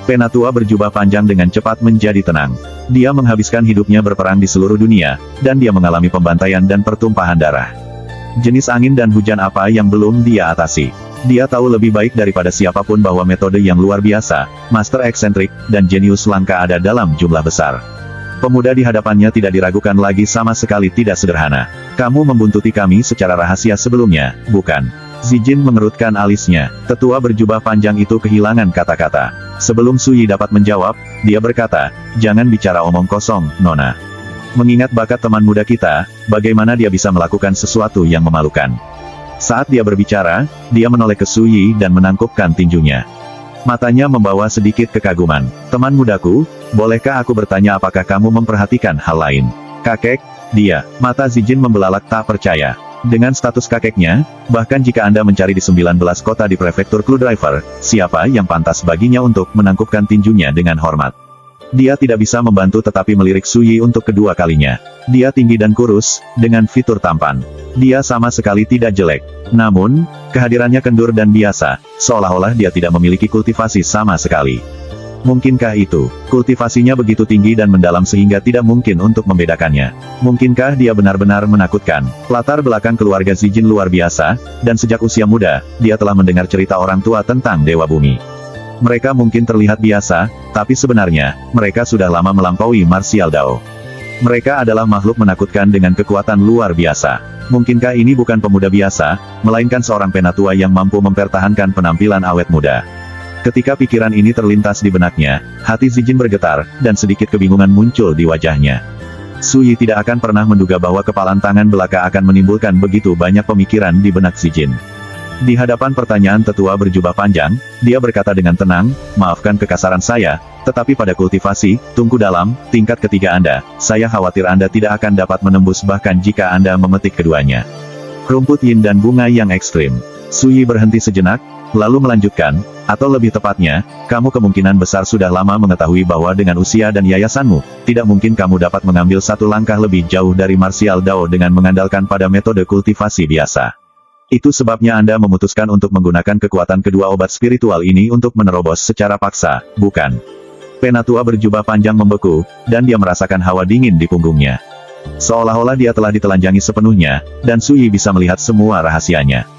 Penatua berjubah panjang dengan cepat menjadi tenang. Dia menghabiskan hidupnya berperang di seluruh dunia, dan dia mengalami pembantaian dan pertumpahan darah. Jenis angin dan hujan apa yang belum dia atasi. Dia tahu lebih baik daripada siapapun bahwa metode yang luar biasa, master eksentrik, dan jenius langka ada dalam jumlah besar. Pemuda di hadapannya tidak diragukan lagi, sama sekali tidak sederhana. Kamu membuntuti kami secara rahasia sebelumnya, bukan? Zijin mengerutkan alisnya. Tetua berjubah panjang itu kehilangan kata-kata. Sebelum Sui dapat menjawab, dia berkata, "Jangan bicara omong kosong, Nona. Mengingat bakat teman muda kita, bagaimana dia bisa melakukan sesuatu yang memalukan?" Saat dia berbicara, dia menoleh ke Sui dan menangkupkan tinjunya. Matanya membawa sedikit kekaguman. "Teman mudaku, bolehkah aku bertanya apakah kamu memperhatikan hal lain?" "Kakek?" Dia. Mata Zijin membelalak tak percaya. Dengan status kakeknya, bahkan jika Anda mencari di 19 kota di prefektur Clue Driver, siapa yang pantas baginya untuk menangkupkan tinjunya dengan hormat? Dia tidak bisa membantu tetapi melirik Sui untuk kedua kalinya. Dia tinggi dan kurus, dengan fitur tampan. Dia sama sekali tidak jelek. Namun, kehadirannya kendur dan biasa, seolah-olah dia tidak memiliki kultivasi sama sekali. Mungkinkah itu? Kultivasinya begitu tinggi dan mendalam sehingga tidak mungkin untuk membedakannya. Mungkinkah dia benar-benar menakutkan? Latar belakang keluarga Zijin luar biasa, dan sejak usia muda, dia telah mendengar cerita orang tua tentang Dewa Bumi. Mereka mungkin terlihat biasa, tapi sebenarnya, mereka sudah lama melampaui martial Dao. Mereka adalah makhluk menakutkan dengan kekuatan luar biasa. Mungkinkah ini bukan pemuda biasa, melainkan seorang penatua yang mampu mempertahankan penampilan awet muda? Ketika pikiran ini terlintas di benaknya, hati Zijin bergetar, dan sedikit kebingungan muncul di wajahnya. Sui tidak akan pernah menduga bahwa kepalan tangan belaka akan menimbulkan begitu banyak pemikiran di benak Zijin. Di hadapan pertanyaan tetua berjubah panjang, dia berkata dengan tenang, "Maafkan kekasaran saya, tetapi pada kultivasi, tungku dalam, tingkat ketiga Anda, saya khawatir Anda tidak akan dapat menembus bahkan jika Anda memetik keduanya. Rumput yin dan bunga yang ekstrim." Sui berhenti sejenak, lalu melanjutkan, "Atau lebih tepatnya, kamu kemungkinan besar sudah lama mengetahui bahwa dengan usia dan yayasanmu, tidak mungkin kamu dapat mengambil satu langkah lebih jauh dari martial Dao dengan mengandalkan pada metode kultivasi biasa. Itu sebabnya Anda memutuskan untuk menggunakan kekuatan kedua obat spiritual ini untuk menerobos secara paksa, bukan?" Penatua berjubah panjang membeku, dan dia merasakan hawa dingin di punggungnya. Seolah-olah dia telah ditelanjangi sepenuhnya, dan Sui bisa melihat semua rahasianya.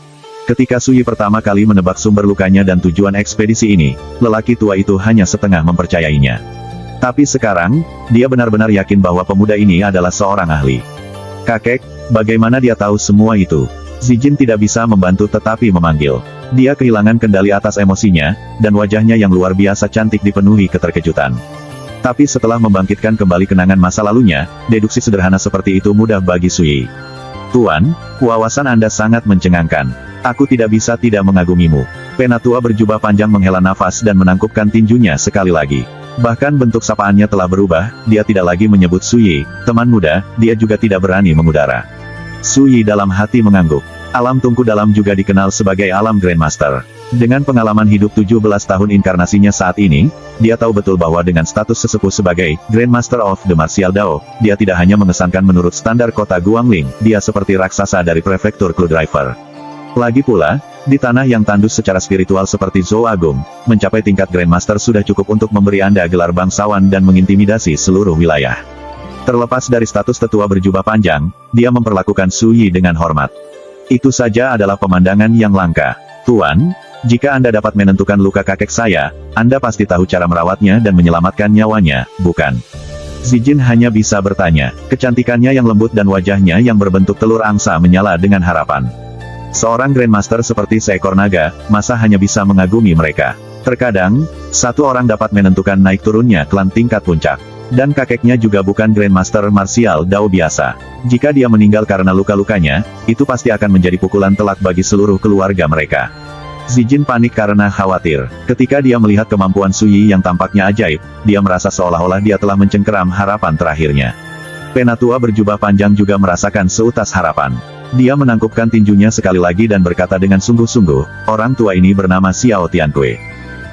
Ketika Sui pertama kali menebak sumber lukanya dan tujuan ekspedisi ini, lelaki tua itu hanya setengah mempercayainya. Tapi sekarang, dia benar-benar yakin bahwa pemuda ini adalah seorang ahli. "Kakek, bagaimana dia tahu semua itu?" Zijin tidak bisa membantu tetapi memanggil. Dia kehilangan kendali atas emosinya, dan wajahnya yang luar biasa cantik dipenuhi keterkejutan. Tapi setelah membangkitkan kembali kenangan masa lalunya, deduksi sederhana seperti itu mudah bagi Sui. "Tuan, wawasan Anda sangat mencengangkan. Aku tidak bisa tidak mengagumimu." Penatua berjubah panjang menghela nafas dan menangkupkan tinjunya sekali lagi. Bahkan bentuk sapaannya telah berubah, dia tidak lagi menyebut Sui, teman muda, dia juga tidak berani mengudara. Sui dalam hati mengangguk. Alam tungku dalam juga dikenal sebagai alam Grandmaster. Dengan pengalaman hidup 17 tahun inkarnasinya saat ini, dia tahu betul bahwa dengan status sesepuh sebagai Grandmaster of the Martial Dao, dia tidak hanya mengesankan menurut standar kota Guangling, dia seperti raksasa dari prefektur Clue Driver. Lagi pula, di tanah yang tandus secara spiritual seperti Zou Agung, mencapai tingkat Grandmaster sudah cukup untuk memberi Anda gelar bangsawan dan mengintimidasi seluruh wilayah. Terlepas dari status tetua berjubah panjang, dia memperlakukan Sui dengan hormat. Itu saja adalah pemandangan yang langka. "Tuan, jika Anda dapat menentukan luka kakek saya, Anda pasti tahu cara merawatnya dan menyelamatkan nyawanya, bukan?" Zijin hanya bisa bertanya. Kecantikannya yang lembut dan wajahnya yang berbentuk telur angsa menyala dengan harapan. Seorang Grandmaster seperti seekor naga, masa hanya bisa mengagumi mereka. Terkadang, satu orang dapat menentukan naik turunnya klan tingkat puncak. Dan kakeknya juga bukan Grandmaster martial Dao biasa. Jika dia meninggal karena luka-lukanya, itu pasti akan menjadi pukulan telak bagi seluruh keluarga mereka. Zijin panik karena khawatir. Ketika dia melihat kemampuan Sui yang tampaknya ajaib, dia merasa seolah-olah dia telah mencengkeram harapan terakhirnya. Penatua berjubah panjang juga merasakan seutas harapan. Dia menangkupkan tinjunya sekali lagi dan berkata dengan sungguh-sungguh, "Orang tua ini bernama Xiao Tianqui.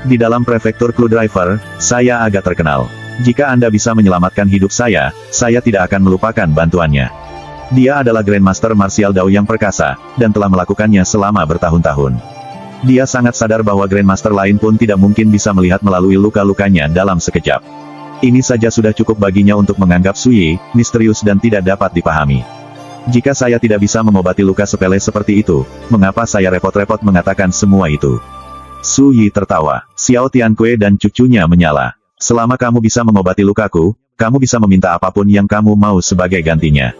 Di dalam prefektur Clue Driver, saya agak terkenal. Jika Anda bisa menyelamatkan hidup saya tidak akan melupakan bantuannya." Dia adalah Grandmaster Martial Dao yang perkasa, dan telah melakukannya selama bertahun-tahun. Dia sangat sadar bahwa Grandmaster lain pun tidak mungkin bisa melihat melalui luka-lukanya dalam sekejap. Ini saja sudah cukup baginya untuk menganggap Su Yi misterius dan tidak dapat dipahami. Jika saya tidak bisa mengobati luka sepele seperti itu, mengapa saya repot-repot mengatakan semua itu? Su Yi tertawa. Xiao Tianque dan cucunya menyala. Selama kamu bisa mengobati lukaku, kamu bisa meminta apapun yang kamu mau sebagai gantinya.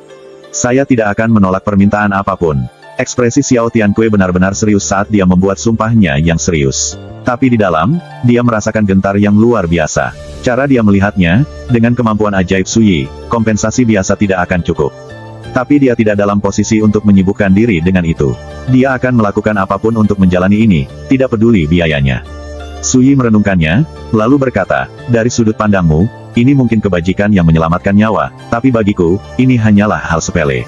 Saya tidak akan menolak permintaan apapun. Ekspresi Xiao Tianque benar-benar serius saat dia membuat sumpahnya yang serius. Tapi di dalam, dia merasakan gentar yang luar biasa. Cara dia melihatnya, dengan kemampuan ajaib Su Yi, kompensasi biasa tidak akan cukup. Tapi dia tidak dalam posisi untuk menyibukkan diri dengan itu. Dia akan melakukan apapun untuk menjalani ini, tidak peduli biayanya. Su Yi merenungkannya, lalu berkata, dari sudut pandangmu, ini mungkin kebajikan yang menyelamatkan nyawa, tapi bagiku, ini hanyalah hal sepele.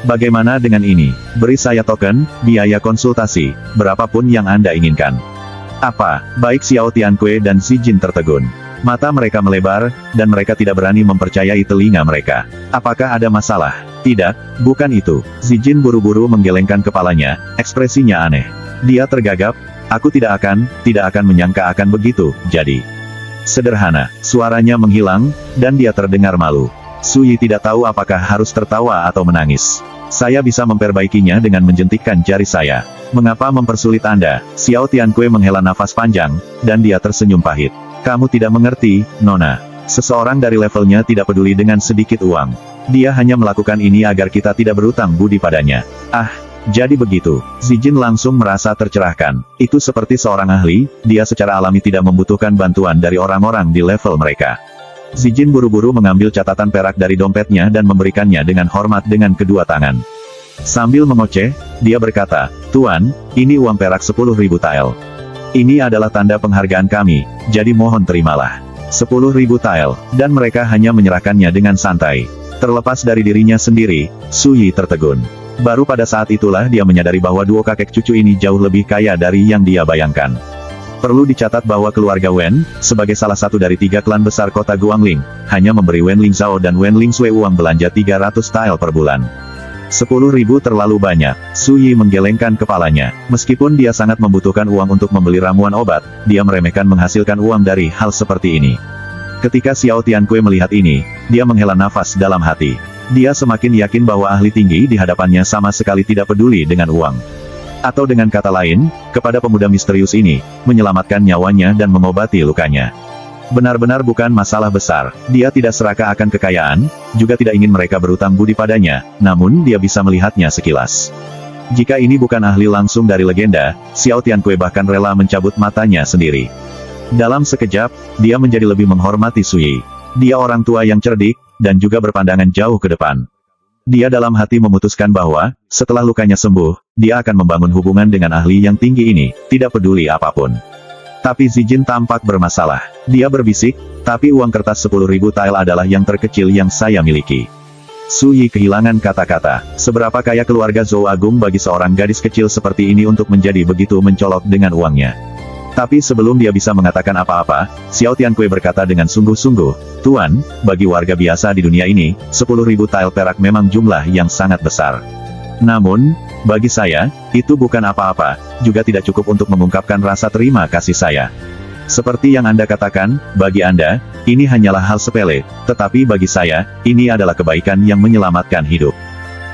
Bagaimana dengan ini? Beri saya token, biaya konsultasi, berapapun yang Anda inginkan. Apa? Baik Xiao Tianque dan Zijin tertegun. Mata mereka melebar, dan mereka tidak berani mempercayai telinga mereka. Apakah ada masalah? Tidak, bukan itu. Zijin buru-buru menggelengkan kepalanya, ekspresinya aneh. Dia tergagap, aku tidak akan menyangka akan begitu, jadi. Sederhana, suaranya menghilang, dan dia terdengar malu. Su Yi tidak tahu apakah harus tertawa atau menangis. Saya bisa memperbaikinya dengan menjentikkan jari saya. Mengapa mempersulit Anda? Xiao Tianque menghela nafas panjang, dan dia tersenyum pahit. Kamu tidak mengerti, Nona. Seseorang dari levelnya tidak peduli dengan sedikit uang. Dia hanya melakukan ini agar kita tidak berutang budi padanya. Ah, jadi begitu. Zijin langsung merasa tercerahkan. Itu seperti seorang ahli, dia secara alami tidak membutuhkan bantuan dari orang-orang di level mereka. Zijin buru-buru mengambil catatan perak dari dompetnya dan memberikannya dengan hormat dengan kedua tangan. Sambil mengoceh, dia berkata, Tuan, ini uang perak 10.000 tael. Ini adalah tanda penghargaan kami, jadi mohon terimalah. 10.000 tael, dan mereka hanya menyerahkannya dengan santai. Terlepas dari dirinya sendiri, Su Yi tertegun. Baru pada saat itulah dia menyadari bahwa duo kakek cucu ini jauh lebih kaya dari yang dia bayangkan. Perlu dicatat bahwa keluarga Wen, sebagai salah satu dari 3 klan besar kota Guangling, hanya memberi Wen Ling Zhao dan Wen Ling Sui uang belanja 300 tael per bulan. 10.000 terlalu banyak. Su Yi menggelengkan kepalanya. Meskipun dia sangat membutuhkan uang untuk membeli ramuan obat, dia meremehkan menghasilkan uang dari hal seperti ini. Ketika Xiao Tianque melihat ini, dia menghela nafas dalam hati. Dia semakin yakin bahwa ahli tinggi di hadapannya sama sekali tidak peduli dengan uang. Atau dengan kata lain, kepada pemuda misterius ini, menyelamatkan nyawanya dan mengobati lukanya. Benar-benar bukan masalah besar. Dia tidak serakah akan kekayaan, juga tidak ingin mereka berutang budi padanya, namun dia bisa melihatnya sekilas. Jika ini bukan ahli langsung dari legenda, Xiao Tianque bahkan rela mencabut matanya sendiri. Dalam sekejap, dia menjadi lebih menghormati Su Yi. Dia orang tua yang cerdik, dan juga berpandangan jauh ke depan. Dia dalam hati memutuskan bahwa, setelah lukanya sembuh, dia akan membangun hubungan dengan ahli yang tinggi ini, tidak peduli apapun. Tapi Zijin tampak bermasalah. Dia berbisik, tapi uang kertas 10.000 tael adalah yang terkecil yang saya miliki. Su Yi kehilangan kata-kata. Seberapa kaya keluarga Zhou Agung bagi seorang gadis kecil seperti ini untuk menjadi begitu mencolok dengan uangnya. Tapi sebelum dia bisa mengatakan apa-apa, Xiao Tianque berkata dengan sungguh-sungguh, Tuan, bagi warga biasa di dunia ini, 10.000 tael perak memang jumlah yang sangat besar. Namun, bagi saya, itu bukan apa-apa, juga tidak cukup untuk mengungkapkan rasa terima kasih saya. Seperti yang Anda katakan, bagi Anda, ini hanyalah hal sepele, tetapi bagi saya, ini adalah kebaikan yang menyelamatkan hidup.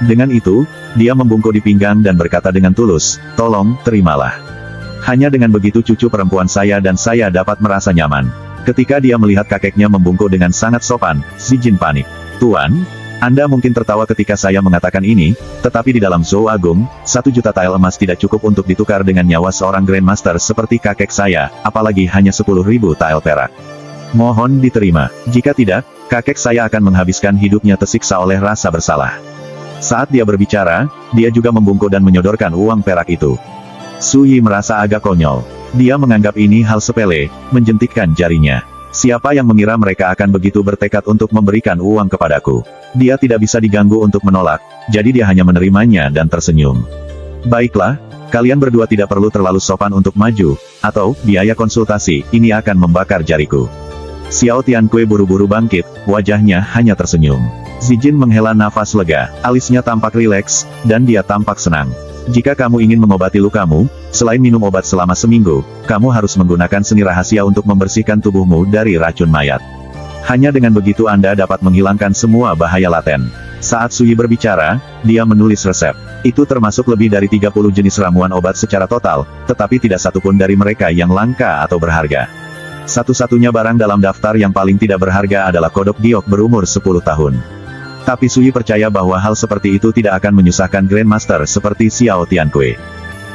Dengan itu, dia membungkuk di pinggang dan berkata dengan tulus, tolong, terimalah. Hanya dengan begitu cucu perempuan saya dan saya dapat merasa nyaman. Ketika dia melihat kakeknya membungkuk dengan sangat sopan, Zijin panik. Tuan, Anda mungkin tertawa ketika saya mengatakan ini, tetapi di dalam Zhou Agung, 1 juta tael emas tidak cukup untuk ditukar dengan nyawa seorang Grandmaster seperti kakek saya, apalagi hanya 10.000 tael perak. Mohon diterima. Jika tidak, kakek saya akan menghabiskan hidupnya tersiksa oleh rasa bersalah. Saat dia berbicara, dia juga membungkuk dan menyodorkan uang perak itu. Su Yi merasa agak konyol. Dia menganggap ini hal sepele, menjentikkan jarinya. Siapa yang mengira mereka akan begitu bertekad untuk memberikan uang kepadaku? Dia tidak bisa diganggu untuk menolak, jadi dia hanya menerimanya dan tersenyum. Baiklah, kalian berdua tidak perlu terlalu sopan untuk maju, atau, biaya konsultasi, ini akan membakar jariku. Xiao Tianque buru-buru bangkit, wajahnya hanya tersenyum. Zijin menghela nafas lega, alisnya tampak rileks, dan dia tampak senang. Jika kamu ingin mengobati lukamu, selain minum obat selama seminggu, kamu harus menggunakan seni rahasia untuk membersihkan tubuhmu dari racun mayat. Hanya dengan begitu Anda dapat menghilangkan semua bahaya laten. Saat Sui berbicara, dia menulis resep. Itu termasuk lebih dari 30 jenis ramuan obat secara total, tetapi tidak satupun dari mereka yang langka atau berharga. Satu-satunya barang dalam daftar yang paling tidak berharga adalah kodok giok berumur 10 tahun. Tapi Sui percaya bahwa hal seperti itu tidak akan menyusahkan Grandmaster seperti Xiao Tiankui.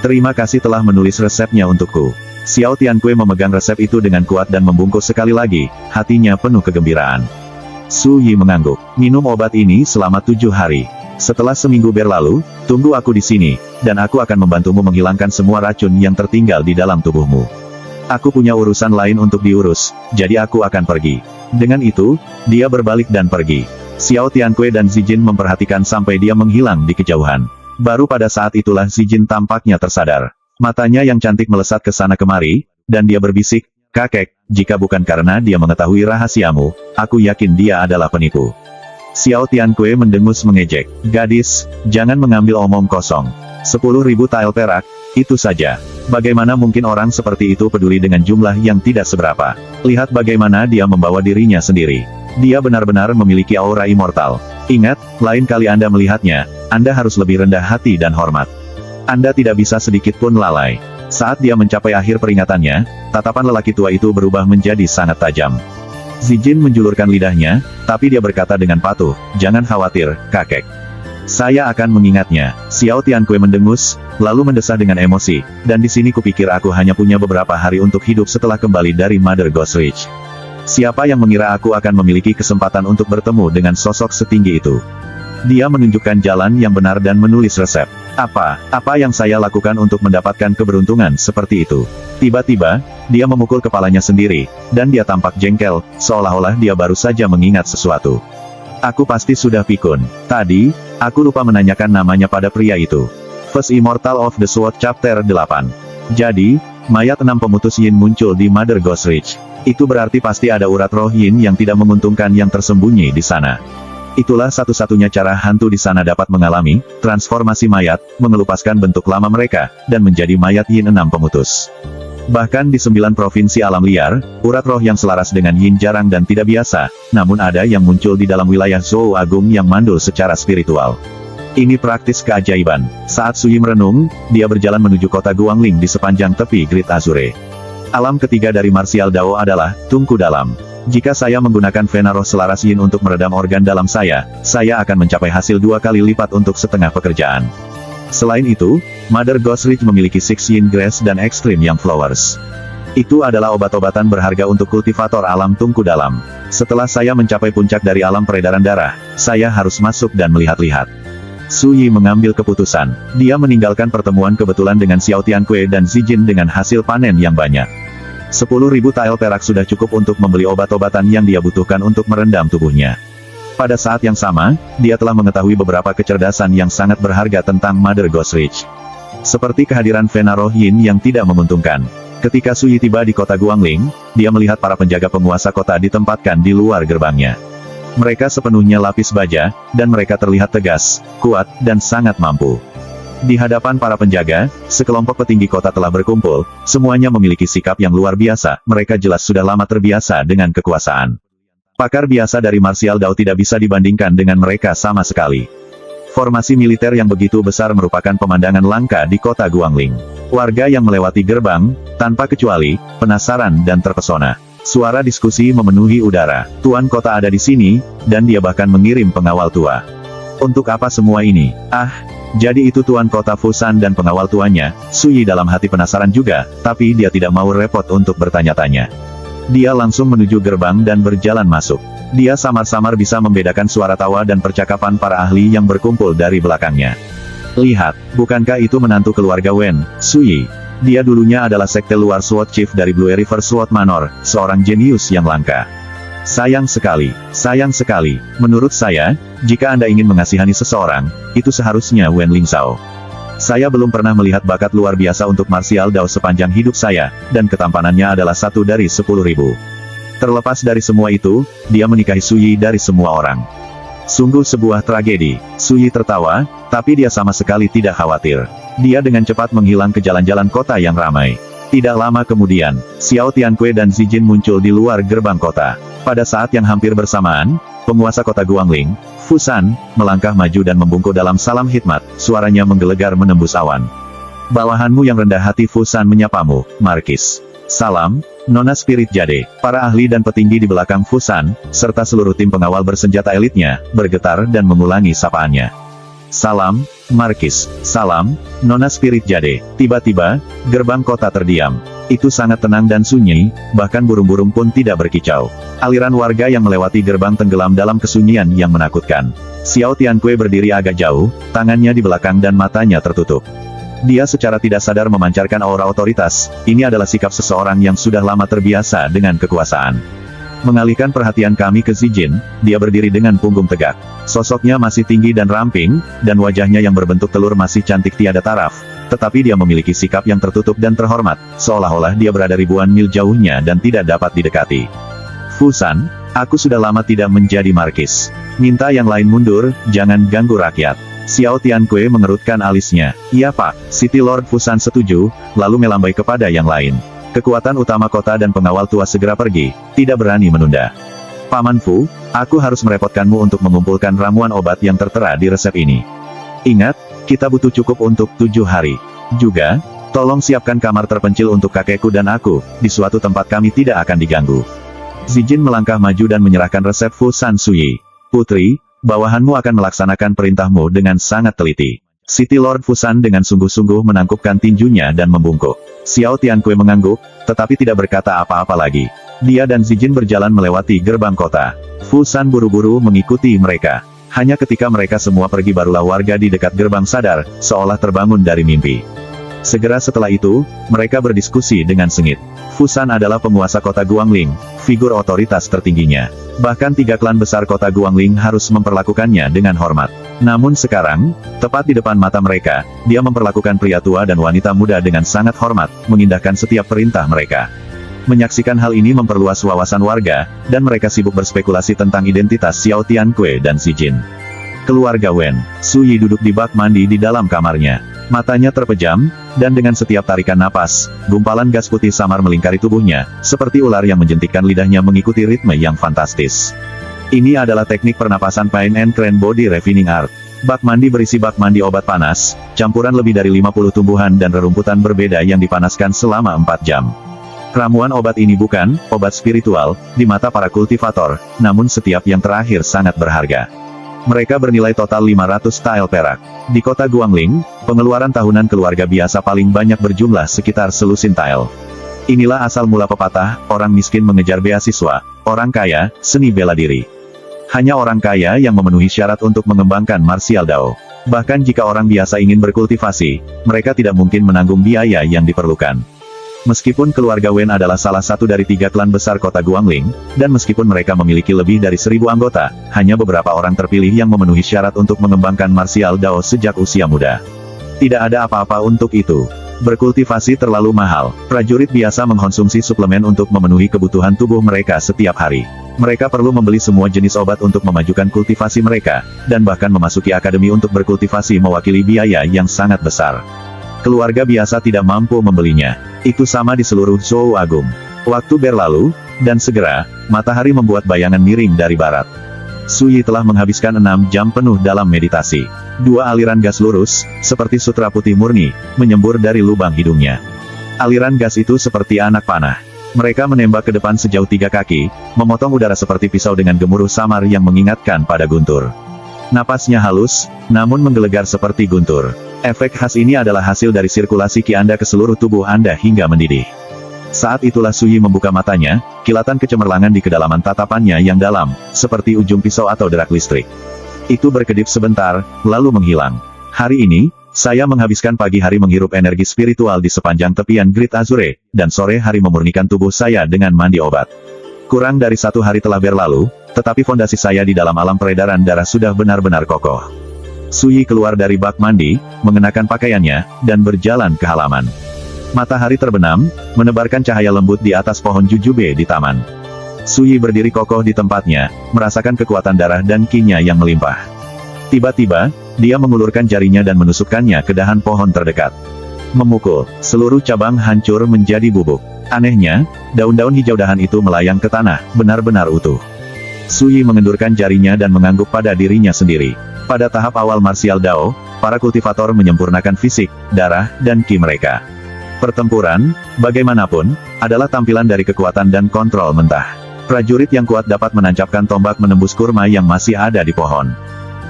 Terima kasih telah menulis resepnya untukku. Xiao Tiankui memegang resep itu dengan kuat dan membungkus sekali lagi, hatinya penuh kegembiraan. Su Yi mengangguk. Minum obat ini selama 7 hari. Setelah seminggu berlalu, tunggu aku di sini, dan aku akan membantumu menghilangkan semua racun yang tertinggal di dalam tubuhmu. Aku punya urusan lain untuk diurus, jadi aku akan pergi. Dengan itu, dia berbalik dan pergi. Xiao Tiankui dan Zijin memperhatikan sampai dia menghilang di kejauhan. Baru pada saat itulah Zijin tampaknya tersadar. Matanya yang cantik melesat ke sana kemari, dan dia berbisik, "Kakek, jika bukan karena dia mengetahui rahasiamu, aku yakin dia adalah penipu." Xiao Tiankui mendengus mengejek, "Gadis, jangan mengambil omong kosong. 10.000 tael perak, itu saja. Bagaimana mungkin orang seperti itu peduli dengan jumlah yang tidak seberapa? Lihat bagaimana dia membawa dirinya sendiri. Dia benar-benar memiliki aura immortal. Ingat, lain kali Anda melihatnya, Anda harus lebih rendah hati dan hormat. Anda tidak bisa sedikit pun lalai." Saat dia mencapai akhir peringatannya, tatapan lelaki tua itu berubah menjadi sangat tajam. Zijin menjulurkan lidahnya, tapi dia berkata dengan patuh, "Jangan khawatir, kakek. Saya akan mengingatnya." Xiao Tiankui mendengus, lalu mendesah dengan emosi, "Dan di sini kupikir aku hanya punya beberapa hari untuk hidup setelah kembali dari Mother Ghost Ridge. Siapa yang mengira aku akan memiliki kesempatan untuk bertemu dengan sosok setinggi itu?" Dia menunjukkan jalan yang benar dan menulis resep. Apa yang saya lakukan untuk mendapatkan keberuntungan seperti itu?" Tiba-tiba, dia memukul kepalanya sendiri, dan dia tampak jengkel, seolah-olah dia baru saja mengingat sesuatu. "Aku pasti sudah pikun. Tadi, aku lupa menanyakan namanya pada pria itu." First Immortal of the Sword Chapter 8. Jadi, mayat 6 pemutus Yin muncul di Mother Ghost Ridge. Itu berarti pasti ada urat roh Yin yang tidak menguntungkan yang tersembunyi di sana. Itulah satu-satunya cara hantu di sana dapat mengalami transformasi mayat, mengelupaskan bentuk lama mereka, dan menjadi mayat Yin 6 pemutus. Bahkan di 9 provinsi alam liar, urat roh yang selaras dengan Yin jarang dan tidak biasa, namun ada yang muncul di dalam wilayah Zhou Agung yang mandul secara spiritual. Ini praktis keajaiban. Saat Sui merenung, dia berjalan menuju kota Guangling di sepanjang tepi Great Azure. Alam ketiga dari martial Dao adalah Tungku Dalam. Jika saya menggunakan Vena roh selaras Yin untuk meredam organ dalam saya akan mencapai hasil 2 kali lipat untuk setengah pekerjaan. Selain itu, Mother Ghost Ridge memiliki Six Yin Grass dan Extreme Yang Flowers. Itu adalah obat-obatan berharga untuk kultivator alam Tungku Dalam. Setelah saya mencapai puncak dari alam peredaran darah, saya harus masuk dan melihat-lihat. Su Yi mengambil keputusan. Dia meninggalkan pertemuan kebetulan dengan Xiao Tiankui dan Zijin dengan hasil panen yang banyak. 10.000 tael perak sudah cukup untuk membeli obat-obatan yang dia butuhkan untuk merendam tubuhnya. Pada saat yang sama, dia telah mengetahui beberapa kecerdasan yang sangat berharga tentang Mother Ghost Ridge. Seperti kehadiran Vena roh Yin yang tidak menguntungkan. Ketika Su Yi tiba di kota Guangling, dia melihat para penjaga penguasa kota ditempatkan di luar gerbangnya. Mereka sepenuhnya lapis baja, dan mereka terlihat tegas, kuat, dan sangat mampu. Di hadapan para penjaga, sekelompok petinggi kota telah berkumpul, semuanya memiliki sikap yang luar biasa, mereka jelas sudah lama terbiasa dengan kekuasaan. Pakar biasa dari martial Dao tidak bisa dibandingkan dengan mereka sama sekali. Formasi militer yang begitu besar merupakan pemandangan langka di kota Guangling. Warga yang melewati gerbang, tanpa kecuali, penasaran dan terpesona. Suara diskusi memenuhi udara. Tuan kota ada di sini, dan dia bahkan mengirim pengawal tua. Untuk apa semua ini? Jadi itu tuan kota Fusan dan pengawal tuanya. Su Yi dalam hati penasaran juga, tapi dia tidak mau repot untuk bertanya-tanya. Dia langsung menuju gerbang dan berjalan masuk. Dia samar-samar bisa membedakan suara tawa dan percakapan para ahli yang berkumpul dari belakangnya. "Lihat, bukankah itu menantu keluarga Wen, Su Yi? Dia dulunya adalah sekte luar Sword Chief dari Blue River Sword Manor, seorang jenius yang langka. Sayang sekali. Menurut saya, jika Anda ingin mengasihani seseorang, itu seharusnya Wen Lingzhao. Saya belum pernah melihat bakat luar biasa untuk martial Dao sepanjang hidup saya, dan ketampanannya adalah 1 dari 10.000. Terlepas dari semua itu, dia menikahi Su Yi dari semua orang. Sungguh sebuah tragedi." Su Yi tertawa, tapi dia sama sekali tidak khawatir. Dia dengan cepat menghilang ke jalan-jalan kota yang ramai. Tidak lama kemudian, Xiao Tianque dan Zijin muncul di luar gerbang kota. Pada saat yang hampir bersamaan, penguasa kota Guangling, Fusan, melangkah maju dan membungkuk dalam salam hikmat, suaranya menggelegar menembus awan. Bawahanmu yang rendah hati, Fusan menyapamu, Markis. Salam, Nona Spirit Jade. Para ahli dan petinggi di belakang Fusan, serta seluruh tim pengawal bersenjata elitnya, bergetar dan mengulangi sapaannya. Salam, Markis. Salam, Nona Spirit Jade. Tiba-tiba, gerbang kota terdiam. Itu sangat tenang dan sunyi, bahkan burung-burung pun tidak berkicau. Aliran warga yang melewati gerbang tenggelam dalam kesunyian yang menakutkan. Xiao Tianque berdiri agak jauh, tangannya di belakang dan matanya tertutup. Dia secara tidak sadar memancarkan aura otoritas. Ini adalah sikap seseorang yang sudah lama terbiasa dengan kekuasaan. Mengalihkan perhatian kami ke Zijin, dia berdiri dengan punggung tegak. Sosoknya masih tinggi dan ramping, dan wajahnya yang berbentuk telur masih cantik tiada taraf. Tetapi dia memiliki sikap yang tertutup dan terhormat, seolah-olah dia berada ribuan mil jauhnya dan tidak dapat didekati. Fusan, aku sudah lama tidak menjadi markis. Minta yang lain mundur, jangan ganggu rakyat. Xiao Tianque mengerutkan alisnya. Iya Pak, City Lord Fusan setuju, lalu melambai kepada yang lain. Kekuatan utama kota dan pengawal tua segera pergi, tidak berani menunda. Paman Fu, aku harus merepotkanmu untuk mengumpulkan ramuan obat yang tertera di resep ini. Ingat, kita butuh cukup untuk 7 hari. Juga, tolong siapkan kamar terpencil untuk kakekku dan aku, di suatu tempat kami tidak akan diganggu. Zijin melangkah maju dan menyerahkan resep Fusan Suyi. Putri, bawahanmu akan melaksanakan perintahmu dengan sangat teliti. City Lord Fusan dengan sungguh-sungguh menangkupkan tinjunya dan membungkuk. Xiao Tianque mengangguk, tetapi tidak berkata apa-apa lagi. Dia dan Zijin berjalan melewati gerbang kota. Fusan buru-buru mengikuti mereka. Hanya ketika mereka semua pergi barulah warga di dekat gerbang sadar, seolah terbangun dari mimpi. Segera setelah itu, mereka berdiskusi dengan sengit. Fusan adalah penguasa kota Guangling, figur otoritas tertingginya. Bahkan 3 klan besar kota Guangling harus memperlakukannya dengan hormat. Namun sekarang, tepat di depan mata mereka, dia memperlakukan pria tua dan wanita muda dengan sangat hormat, mengindahkan setiap perintah mereka. Menyaksikan hal ini memperluas wawasan warga, dan mereka sibuk berspekulasi tentang identitas Xiao Tianque dan Zijin. Keluarga Wen, Suyi duduk di bak mandi di dalam kamarnya. Matanya terpejam, dan dengan setiap tarikan napas, gumpalan gas putih samar melingkari tubuhnya, seperti ular yang menjentikkan lidahnya mengikuti ritme yang fantastis. Ini adalah teknik pernapasan Pain and Crane Body Refining Art. Bak mandi berisi bak mandi obat panas, campuran lebih dari 50 tumbuhan dan rerumputan berbeda yang dipanaskan selama 4 jam. Ramuan obat ini bukan obat spiritual di mata para kultivator, namun setiap yang terakhir sangat berharga. Mereka bernilai total 500 tael perak. Di kota Guangling, pengeluaran tahunan keluarga biasa paling banyak berjumlah sekitar selusin tael. Inilah asal mula pepatah, orang miskin mengejar beasiswa, orang kaya, seni bela diri. Hanya orang kaya yang memenuhi syarat untuk mengembangkan martial Dao. Bahkan jika orang biasa ingin berkultivasi, mereka tidak mungkin menanggung biaya yang diperlukan. Meskipun keluarga Wen adalah salah satu dari 3 klan besar kota Guangling, dan meskipun mereka memiliki lebih dari 1000 anggota, hanya beberapa orang terpilih yang memenuhi syarat untuk mengembangkan martial Dao sejak usia muda. Tidak ada apa-apa untuk itu. Berkultivasi terlalu mahal. Prajurit biasa mengkonsumsi suplemen untuk memenuhi kebutuhan tubuh mereka setiap hari. Mereka perlu membeli semua jenis obat untuk memajukan kultivasi mereka, dan bahkan memasuki akademi untuk berkultivasi mewakili biaya yang sangat besar. Keluarga biasa tidak mampu membelinya. Itu sama di seluruh Zhou Agung. Waktu berlalu, dan segera, matahari membuat bayangan miring dari barat. Suyi telah menghabiskan 6 jam penuh dalam meditasi. 2 aliran gas lurus, seperti sutra putih murni, menyembur dari lubang hidungnya. Aliran gas itu seperti anak panah. Mereka menembak ke depan sejauh 3 kaki, memotong udara seperti pisau dengan gemuruh samar yang mengingatkan pada guntur. Napasnya halus, namun menggelegar seperti guntur. Efek khas ini adalah hasil dari sirkulasi ki Anda ke seluruh tubuh Anda hingga mendidih. Saat itulah Suyi membuka matanya, kilatan kecemerlangan di kedalaman tatapannya yang dalam, seperti ujung pisau atau derak listrik. Itu berkedip sebentar, lalu menghilang. Hari ini, saya menghabiskan pagi hari menghirup energi spiritual di sepanjang tepian Great Azure, dan sore hari memurnikan tubuh saya dengan mandi obat. Kurang dari 1 hari telah berlalu, tetapi fondasi saya di dalam alam peredaran darah sudah benar-benar kokoh. Suyi keluar dari bak mandi, mengenakan pakaiannya, dan berjalan ke halaman. Matahari terbenam, menebarkan cahaya lembut di atas pohon jujube di taman. Suyi berdiri kokoh di tempatnya, merasakan kekuatan darah dan ki-nya yang melimpah. Tiba-tiba, dia mengulurkan jarinya dan menusukkannya ke dahan pohon terdekat. Memukul, seluruh cabang hancur menjadi bubuk. Anehnya, daun-daun hijau dahan itu melayang ke tanah, benar-benar utuh. Su Yi mengendurkan jarinya dan mengangguk pada dirinya sendiri. Pada tahap awal martial Dao, para kultivator menyempurnakan fisik, darah, dan ki mereka. Pertempuran, bagaimanapun, adalah tampilan dari kekuatan dan kontrol mentah. Prajurit yang kuat dapat menancapkan tombak menembus kurma yang masih ada di pohon.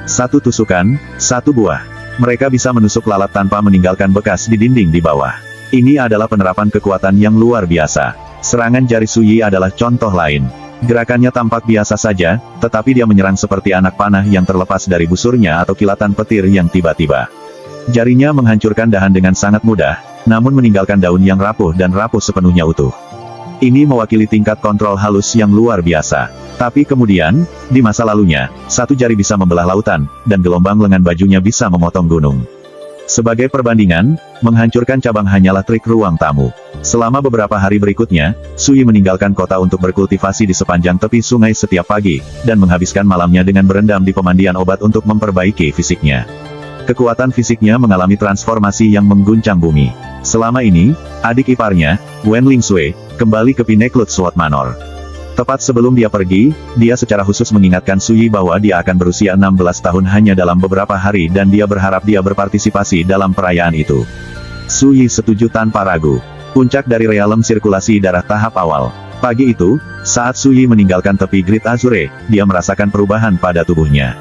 Satu tusukan, satu buah. Mereka bisa menusuk lalat tanpa meninggalkan bekas di dinding di bawah. Ini adalah penerapan kekuatan yang luar biasa. Serangan jari Su Yi adalah contoh lain. Gerakannya tampak biasa saja, tetapi dia menyerang seperti anak panah yang terlepas dari busurnya atau kilatan petir yang tiba-tiba. Jarinya menghancurkan dahan dengan sangat mudah, namun meninggalkan daun yang rapuh dan rapuh sepenuhnya utuh. Ini mewakili tingkat kontrol halus yang luar biasa. Tapi kemudian, di masa lalunya, satu jari bisa membelah lautan, dan gelombang lengan bajunya bisa memotong gunung. Sebagai perbandingan, menghancurkan cabang hanyalah trik ruang tamu. Selama beberapa hari berikutnya, Su Yi meninggalkan kota untuk berkultivasi di sepanjang tepi sungai setiap pagi, dan menghabiskan malamnya dengan berendam di pemandian obat untuk memperbaiki fisiknya. Kekuatan fisiknya mengalami transformasi yang mengguncang bumi. Selama ini, adik iparnya, Wen Lingsui, kembali ke Pinnacle Sword Manor. Tepat sebelum dia pergi, dia secara khusus mengingatkan Su Yi bahwa dia akan berusia 16 tahun hanya dalam beberapa hari dan dia berharap dia berpartisipasi dalam perayaan itu. Su Yi setuju tanpa ragu. Puncak dari realem sirkulasi darah tahap awal. Pagi itu, saat Su Yi meninggalkan tepi Great Azure, dia merasakan perubahan pada tubuhnya.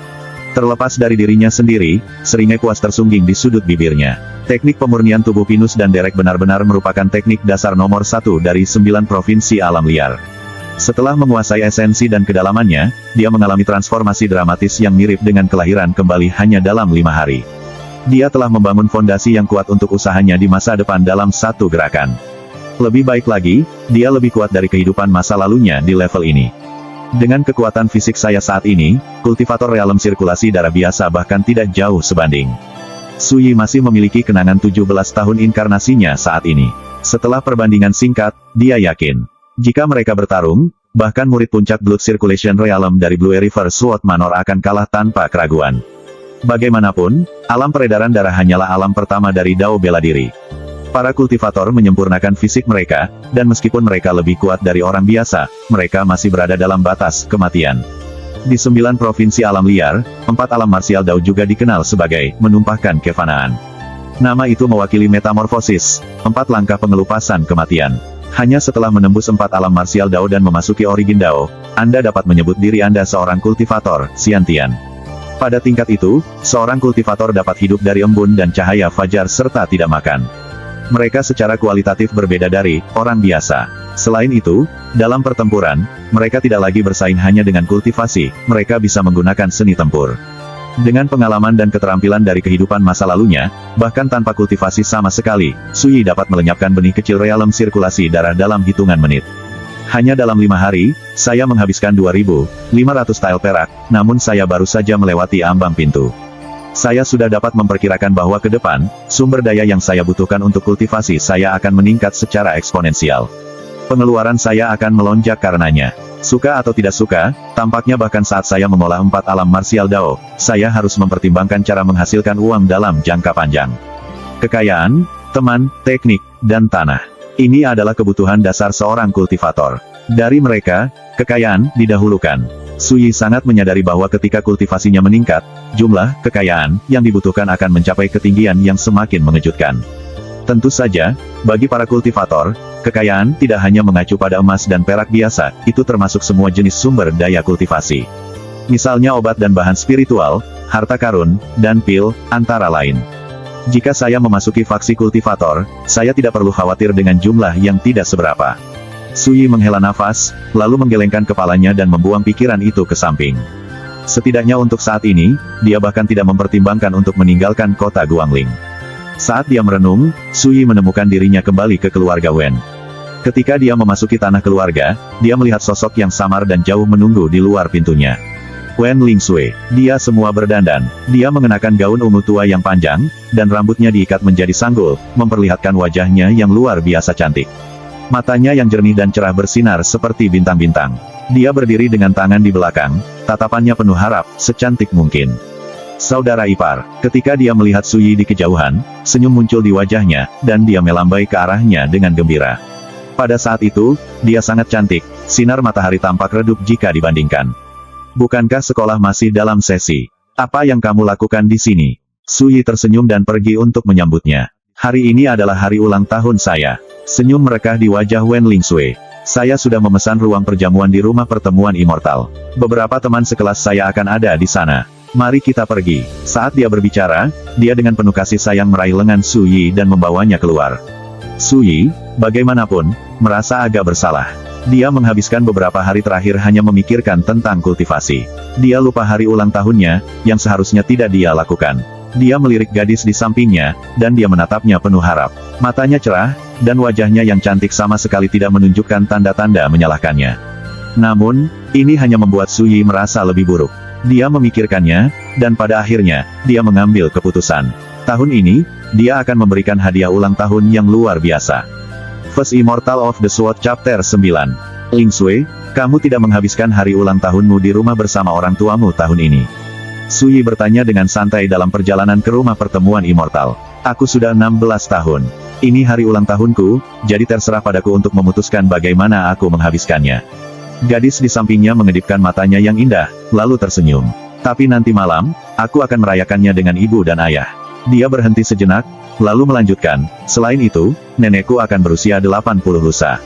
Terlepas dari dirinya sendiri, seringai puas tersungging di sudut bibirnya. Teknik pemurnian tubuh pinus dan derek benar-benar merupakan teknik dasar nomor 1 dari 9 provinsi alam liar. Setelah menguasai esensi dan kedalamannya, dia mengalami transformasi dramatis yang mirip dengan kelahiran kembali hanya dalam 5 hari. Dia telah membangun fondasi yang kuat untuk usahanya di masa depan dalam satu gerakan. Lebih baik lagi, dia lebih kuat dari kehidupan masa lalunya di level ini. Dengan kekuatan fisik saya saat ini, kultivator realem sirkulasi darah biasa bahkan tidak jauh sebanding. Su Yi masih memiliki kenangan 17 tahun inkarnasinya saat ini. Setelah perbandingan singkat, dia yakin, jika mereka bertarung, bahkan murid puncak Blood Circulation Realm dari Blue River Sword Manor akan kalah tanpa keraguan. Bagaimanapun, alam peredaran darah hanyalah alam pertama dari Dao bela diri. Para kultivator menyempurnakan fisik mereka, dan meskipun mereka lebih kuat dari orang biasa, mereka masih berada dalam batas kematian. Di 9 provinsi alam liar, 4 alam marsial Dao juga dikenal sebagai menumpahkan kefanaan. Nama itu mewakili metamorfosis, 4 langkah pengelupasan kematian. Hanya setelah menembus 4 alam marsial Dao dan memasuki origin Dao, Anda dapat menyebut diri Anda seorang kultivator, Xiantian. Pada tingkat itu, seorang kultivator dapat hidup dari embun dan cahaya fajar serta tidak makan. Mereka secara kualitatif berbeda dari orang biasa. Selain itu, dalam pertempuran, mereka tidak lagi bersaing hanya dengan kultivasi, mereka bisa menggunakan seni tempur. Dengan pengalaman dan keterampilan dari kehidupan masa lalunya, bahkan tanpa kultivasi sama sekali, Su Yi dapat melenyapkan benih kecil realem sirkulasi darah dalam hitungan menit. Hanya dalam 5 hari, saya menghabiskan 2.500 tile perak, namun saya baru saja melewati ambang pintu. Saya sudah dapat memperkirakan bahwa ke depan, sumber daya yang saya butuhkan untuk kultivasi saya akan meningkat secara eksponensial. Pengeluaran saya akan melonjak karenanya. Suka atau tidak suka, tampaknya bahkan saat saya mengolah 4 alam marsial Dao, saya harus mempertimbangkan cara menghasilkan uang dalam jangka panjang. Kekayaan, teman, teknik, dan tanah. Ini adalah kebutuhan dasar seorang kultivator. Dari mereka, kekayaan didahulukan. Su Yi sangat menyadari bahwa ketika kultivasinya meningkat, jumlah kekayaan yang dibutuhkan akan mencapai ketinggian yang semakin mengejutkan. Tentu saja, bagi para kultivator, kekayaan tidak hanya mengacu pada emas dan perak biasa, itu termasuk semua jenis sumber daya kultivasi. Misalnya obat dan bahan spiritual, harta karun, dan pil, antara lain. Jika saya memasuki faksi kultivator, saya tidak perlu khawatir dengan jumlah yang tidak seberapa. Su Yi menghela nafas, lalu menggelengkan kepalanya dan membuang pikiran itu ke samping. Setidaknya untuk saat ini, dia bahkan tidak mempertimbangkan untuk meninggalkan kota Guangling. Saat dia merenung, Su Yi menemukan dirinya kembali ke keluarga Wen. Ketika dia memasuki tanah keluarga, dia melihat sosok yang samar dan jauh menunggu di luar pintunya. Wen Lingsui. Dia semua berdandan. Dia mengenakan gaun ungu tua yang panjang, dan rambutnya diikat menjadi sanggul, memperlihatkan wajahnya yang luar biasa cantik. Matanya yang jernih dan cerah bersinar seperti bintang-bintang. Dia berdiri dengan tangan di belakang, tatapannya penuh harap, secantik mungkin. Saudara ipar. Ketika dia melihat Suyi di kejauhan, senyum muncul di wajahnya, dan dia melambai ke arahnya dengan gembira. Pada saat itu, dia sangat cantik, sinar matahari tampak redup jika dibandingkan. Bukankah sekolah masih dalam sesi? Apa yang kamu lakukan di sini? Suyi tersenyum dan pergi untuk menyambutnya. Hari ini adalah hari ulang tahun saya. Senyum merekah di wajah Wen Lingsui. Saya sudah memesan ruang perjamuan di rumah pertemuan immortal. Beberapa teman sekelas saya akan ada di sana. Mari kita pergi. Saat dia berbicara, dia dengan penuh kasih sayang meraih lengan Suyi dan membawanya keluar. Suyi, bagaimanapun, merasa agak bersalah. Dia menghabiskan beberapa hari terakhir hanya memikirkan tentang kultivasi. Dia lupa hari ulang tahunnya, yang seharusnya tidak dia lakukan. Dia melirik gadis di sampingnya, dan dia menatapnya penuh harap. Matanya cerah, dan wajahnya yang cantik sama sekali tidak menunjukkan tanda-tanda menyalahkannya. Namun, ini hanya membuat Suyi merasa lebih buruk. Dia memikirkannya, dan pada akhirnya, dia mengambil keputusan. Tahun ini, dia akan memberikan hadiah ulang tahun yang luar biasa. First Immortal of the Sword Chapter 9. Lingsui, kamu tidak menghabiskan hari ulang tahunmu di rumah bersama orang tuamu tahun ini. Suyi bertanya dengan santai dalam perjalanan ke rumah pertemuan immortal. Aku sudah 16 tahun. Ini hari ulang tahunku, jadi terserah padaku untuk memutuskan bagaimana aku menghabiskannya. Gadis di sampingnya mengedipkan matanya yang indah, lalu tersenyum. Tapi nanti malam, aku akan merayakannya dengan ibu dan ayah. Dia berhenti sejenak, lalu melanjutkan, selain itu, nenekku akan berusia 80 lusa.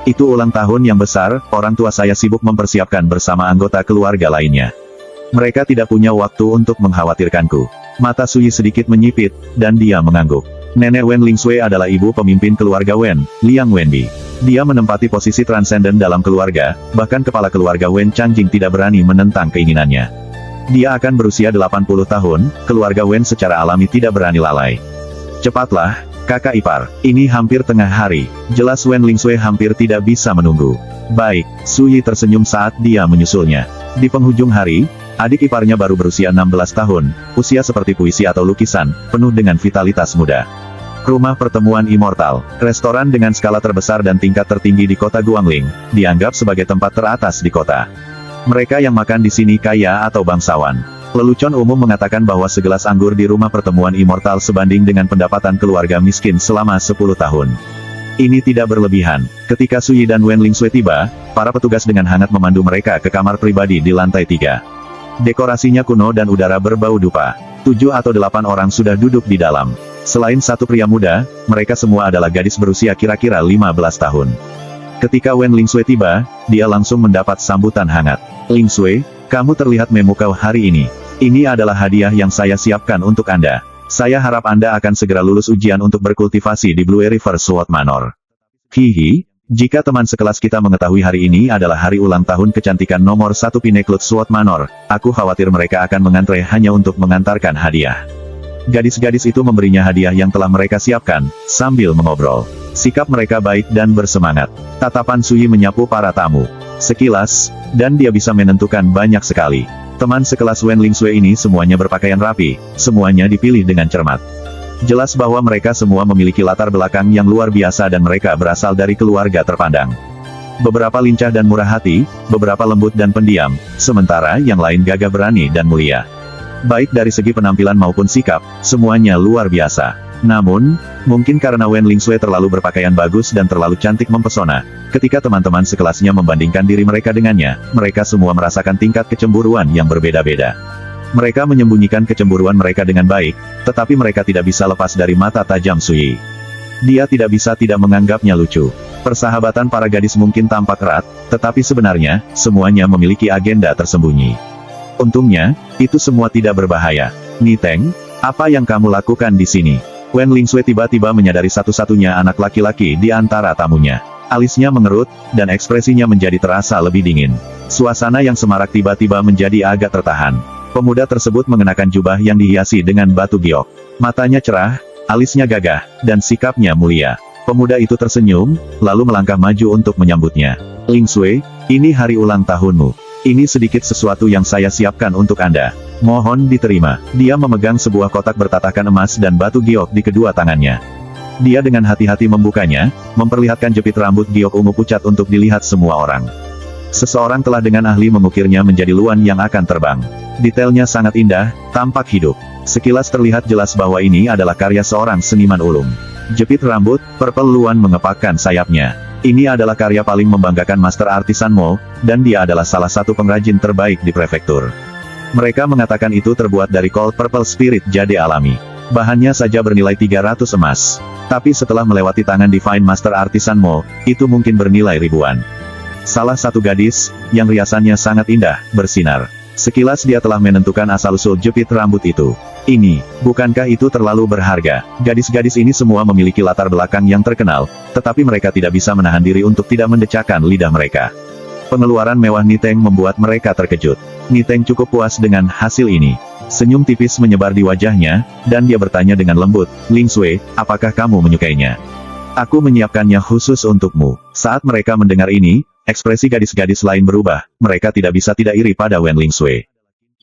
Itu ulang tahun yang besar, orang tua saya sibuk mempersiapkan bersama anggota keluarga lainnya. Mereka tidak punya waktu untuk mengkhawatirkanku. Mata Suyi sedikit menyipit, dan dia mengangguk. Nenek Wen Lingsui adalah ibu pemimpin keluarga Wen, Liang Wenbi. Dia menempati posisi transenden dalam keluarga, bahkan kepala keluarga Wen Changjing tidak berani menentang keinginannya. Dia akan berusia 80 tahun, keluarga Wen secara alami tidak berani lalai. Cepatlah, kakak ipar, ini hampir tengah hari, jelas Wen Lingsui hampir tidak bisa menunggu. Baik, Suyi tersenyum saat dia menyusulnya. Di penghujung hari, adik iparnya baru berusia 16 tahun, usia seperti puisi atau lukisan, penuh dengan vitalitas muda. Rumah pertemuan immortal, restoran dengan skala terbesar dan tingkat tertinggi di kota Guangling, dianggap sebagai tempat teratas di kota. Mereka yang makan di sini kaya atau bangsawan. Lelucon umum mengatakan bahwa segelas anggur di rumah pertemuan immortal sebanding dengan pendapatan keluarga miskin selama 10 tahun. Ini tidak berlebihan. Ketika Suyi dan Wen Lingsui tiba, para petugas dengan hangat memandu mereka ke kamar pribadi di lantai 3. Dekorasinya kuno dan udara berbau dupa. 7 atau 8 orang sudah duduk di dalam. Selain satu pria muda, mereka semua adalah gadis berusia kira-kira 15 tahun. Ketika Wen Lingsui tiba, dia langsung mendapat sambutan hangat. Lingsui, kamu terlihat memukau hari ini. Ini adalah hadiah yang saya siapkan untuk Anda. Saya harap Anda akan segera lulus ujian untuk berkultivasi di Blue River Sword Manor. Hihi, jika teman sekelas kita mengetahui hari ini adalah hari ulang tahun kecantikan nomor 1 Pinnacle Sword Manor, aku khawatir mereka akan mengantre hanya untuk mengantarkan hadiah. Gadis-gadis itu memberinya hadiah yang telah mereka siapkan, sambil mengobrol. Sikap mereka baik dan bersemangat. Tatapan Suyi menyapu para tamu. Sekilas, dan dia bisa menentukan banyak sekali. Teman sekelas Wen Lingsui ini semuanya berpakaian rapi, semuanya dipilih dengan cermat. Jelas bahwa mereka semua memiliki latar belakang yang luar biasa dan mereka berasal dari keluarga terpandang. Beberapa lincah dan murah hati, beberapa lembut dan pendiam, sementara yang lain gagah berani dan mulia. Baik dari segi penampilan maupun sikap, semuanya luar biasa. Namun, mungkin karena Wen Lingsui terlalu berpakaian bagus dan terlalu cantik mempesona, ketika teman-teman sekelasnya membandingkan diri mereka dengannya, mereka semua merasakan tingkat kecemburuan yang berbeda-beda. Mereka menyembunyikan kecemburuan mereka dengan baik, tetapi mereka tidak bisa lepas dari mata tajam Suyi. Dia tidak bisa tidak menganggapnya lucu. Persahabatan para gadis mungkin tampak erat, tetapi sebenarnya, semuanya memiliki agenda tersembunyi. Untungnya, itu semua tidak berbahaya. Niteng, apa yang kamu lakukan di sini? Wen Lingsui tiba-tiba menyadari satu-satunya anak laki-laki di antara tamunya. Alisnya mengerut, dan ekspresinya menjadi terasa lebih dingin. Suasana yang semarak tiba-tiba menjadi agak tertahan. Pemuda tersebut mengenakan jubah yang dihiasi dengan batu giok. Matanya cerah, alisnya gagah, dan sikapnya mulia. Pemuda itu tersenyum, lalu melangkah maju untuk menyambutnya. Lingsui, ini hari ulang tahunmu. Ini sedikit sesuatu yang saya siapkan untuk Anda. Mohon diterima. Dia memegang sebuah kotak bertatakan emas dan batu giok di kedua tangannya. Dia dengan hati-hati membukanya, memperlihatkan jepit rambut giok ungu pucat untuk dilihat semua orang. Seseorang telah dengan ahli mengukirnya menjadi luan yang akan terbang. Detailnya sangat indah, tampak hidup. Sekilas terlihat jelas bahwa ini adalah karya seorang seniman ulung. Jepit rambut, purple luan mengepakkan sayapnya. Ini adalah karya paling membanggakan Master Artisan Mo, dan dia adalah salah satu pengrajin terbaik di prefektur. Mereka mengatakan itu terbuat dari cold purple spirit jade alami. Bahannya saja bernilai 300 emas. Tapi setelah melewati tangan Divine Master Artisan Mo, itu mungkin bernilai ribuan. Salah satu gadis, yang riasannya sangat indah, bersinar. Sekilas dia telah menentukan asal-usul jepit rambut itu. Ini, bukankah itu terlalu berharga? Gadis-gadis ini semua memiliki latar belakang yang terkenal, tetapi mereka tidak bisa menahan diri untuk tidak mendecakkan lidah mereka. Pengeluaran mewah Niteng membuat mereka terkejut. Niteng cukup puas dengan hasil ini. Senyum tipis menyebar di wajahnya, dan dia bertanya dengan lembut, Ling Sui, apakah kamu menyukainya? Aku menyiapkannya khusus untukmu. Saat mereka mendengar ini, ekspresi gadis-gadis lain berubah, mereka tidak bisa tidak iri pada Wen Ling Sui.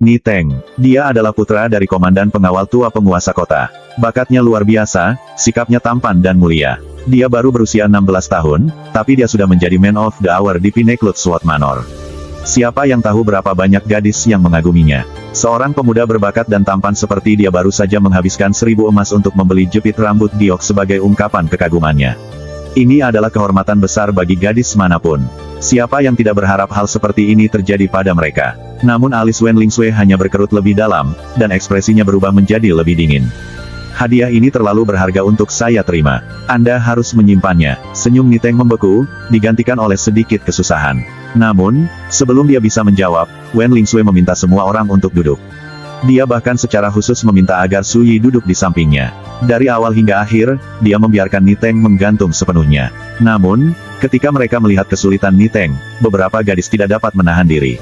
Niteng, dia adalah putra dari komandan pengawal tua penguasa kota. Bakatnya luar biasa, sikapnya tampan dan mulia. Dia baru berusia 16 tahun, tapi dia sudah menjadi man of the hour di Pinnacle Sword Manor. Siapa yang tahu berapa banyak gadis yang mengaguminya. Seorang pemuda berbakat dan tampan seperti dia baru saja menghabiskan 1000 emas untuk membeli jepit rambut giok sebagai ungkapan kekagumannya. Ini adalah kehormatan besar bagi gadis manapun. Siapa yang tidak berharap hal seperti ini terjadi pada mereka? Namun alis Wen Ling Sui hanya berkerut lebih dalam, dan ekspresinya berubah menjadi lebih dingin. Hadiah ini terlalu berharga untuk saya terima. Anda harus menyimpannya. Senyum Niteng membeku, digantikan oleh sedikit kesusahan. Namun, sebelum dia bisa menjawab, Wen Ling Sui meminta semua orang untuk duduk. Dia bahkan secara khusus meminta agar Su Yi duduk di sampingnya. Dari awal hingga akhir, dia membiarkan Niteng menggantung sepenuhnya. Namun, ketika mereka melihat kesulitan Niteng, beberapa gadis tidak dapat menahan diri.